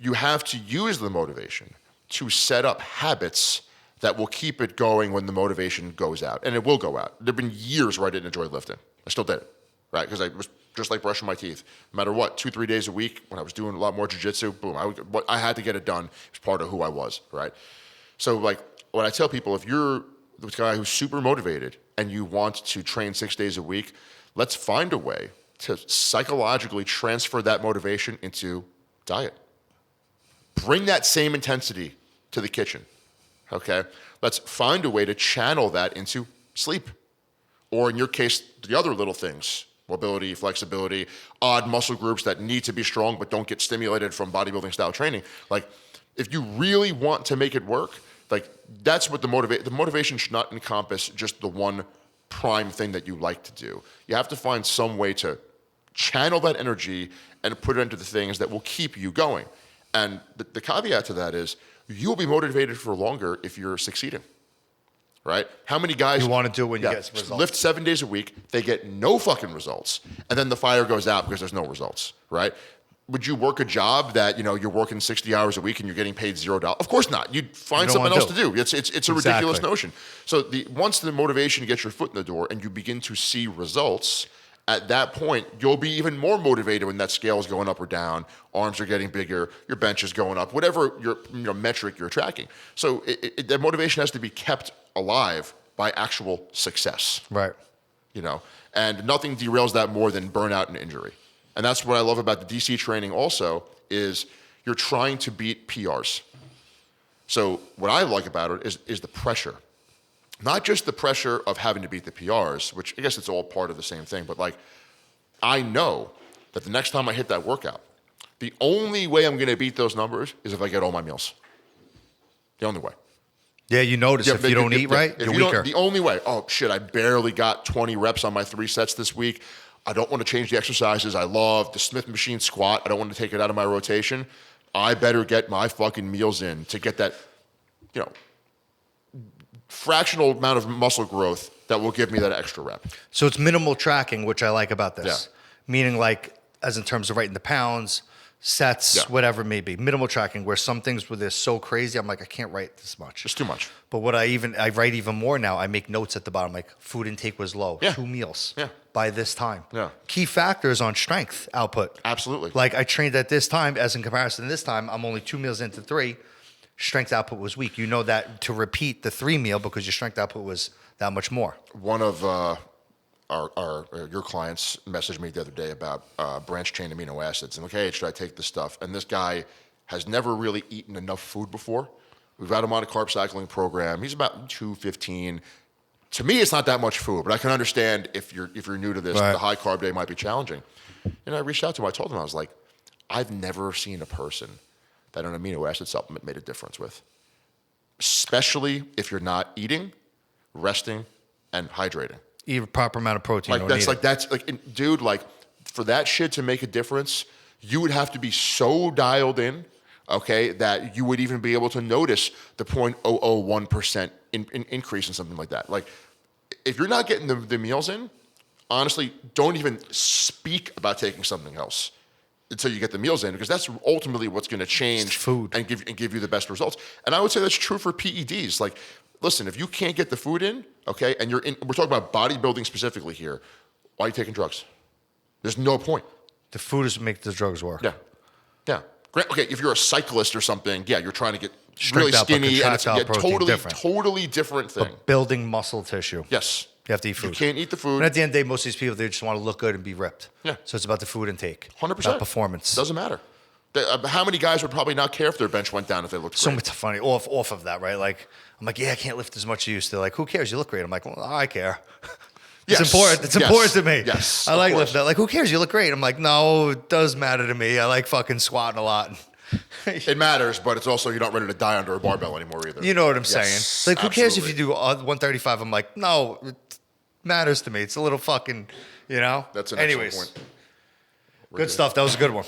You have to use the motivation to set up habits that will keep it going when the motivation goes out. And it will go out. There have been years where I didn't enjoy lifting. I still did it, right? Because I was just like brushing my teeth. No matter what, 2-3 days a week, when I was doing a lot more jiu-jitsu, boom, I had to get it done. It was part of who I was, right? So like when I tell people, if you're this guy who's super motivated and you want to train 6 days a week, let's find a way to psychologically transfer that motivation into diet. Bring that same intensity to the kitchen, okay? Let's find a way to channel that into sleep. Or in your case, the other little things, mobility, flexibility, odd muscle groups that need to be strong but don't get stimulated from bodybuilding style training. Like, if you really want to make it work, like, that's what the motivation should not encompass just the one prime thing that you like to do. You have to find some way to channel that energy and put it into the things that will keep you going. And the caveat to that is you'll be motivated for longer if you're succeeding, right? How many guys you want to do when you get results? Lift 7 days a week, they get no fucking results, and then the fire goes out because there's no results, right? Would you work a job that you're working 60 hours a week and you're getting paid $0? Of course not. You'd find something else to do. It's a ridiculous notion. So once the motivation gets your foot in the door and you begin to see results, at that point you'll be even more motivated when that scale is going up or down, arms are getting bigger, your bench is going up, whatever your metric you're tracking. So that motivation has to be kept alive by actual success. Right. And nothing derails that more than burnout and injury. And that's what I love about the DC training also is you're trying to beat PRs. So what I like about it is the pressure. Not just the pressure of having to beat the PRs, which I guess it's all part of the same thing, but like I know that the next time I hit that workout, the only way I'm going to beat those numbers is if I get all my meals. The only way. Yeah, you notice if you don't eat right, you're weaker. The only way, oh shit, I barely got 20 reps on my 3 sets this week. I don't want to change the exercises. I love the Smith machine squat. I don't want to take it out of my rotation. I better get my fucking meals in to get that, fractional amount of muscle growth that will give me that extra rep. So it's minimal tracking, which I like about this. Yeah. Meaning like, as in terms of writing the pounds, sets, whatever it may be. Minimal tracking, where some things where they're so crazy, I'm like, I can't write this much. It's too much. But what I write even more now, I make notes at the bottom, like food intake was low, 2 meals by this time. Yeah. Key factors on strength output. Absolutely. Like I trained at this time, as in comparison to this time, I'm only 2 meals into 3. Strength output was weak. You know that to repeat the 3 meal because your strength output was that much more. One of your clients messaged me the other day about branched chain amino acids and like, hey, should I take this stuff? And this guy has never really eaten enough food before. We've had him on a carb cycling program. He's about 215. To me, it's not that much food, but I can understand if you're new to this, the high carb day might be challenging. And I reached out to him. I told him, I was like, I've never seen a person that an amino acid supplement made a difference with. Especially if you're not eating, resting, and hydrating. Eat a proper amount of protein. Dude, like for that shit to make a difference, you would have to be so dialed in, okay, that you would even be able to notice the 0.001% increase in something like that. Like, if you're not getting the meals in, honestly, don't even speak about taking something else until you get the meals in, because that's ultimately what's going to change food and give you the best results. And I would say that's true for PEDs. Like, listen, if you can't get the food in, okay, and we're talking about bodybuilding specifically here, why are you taking drugs? There's no point. The food is what makes the drugs work. Yeah. Okay, if you're a cyclist or something, yeah, you're trying to get Strict really out, but skinny, and it's contractile protein, totally different thing. But building muscle tissue. Yes. You have to eat food. You can't eat the food. And at the end of the day, most of these people, they just want to look good and be ripped. Yeah. So it's about the food intake. 100%. Not performance. Doesn't matter. How many guys would probably not care if their bench went down if they looked great? So much funny. Off of that, right? Like, I'm like, yeah, I can't lift as much as you used to. Like, who cares? You look great. I'm like, well, I care. It's important. It's important to me. Yes. I like lifting. Like, who cares? You look great. I'm like, no, it does matter to me. I like fucking squatting a lot. It matters, but it's also you're not ready to die under a barbell anymore either. You know what I'm saying? Like, who cares if you absolutely. do 135? I'm like, no, it matters to me. It's a little fucking, you know? That's an Anyways, excellent point. good stuff. That was a good one.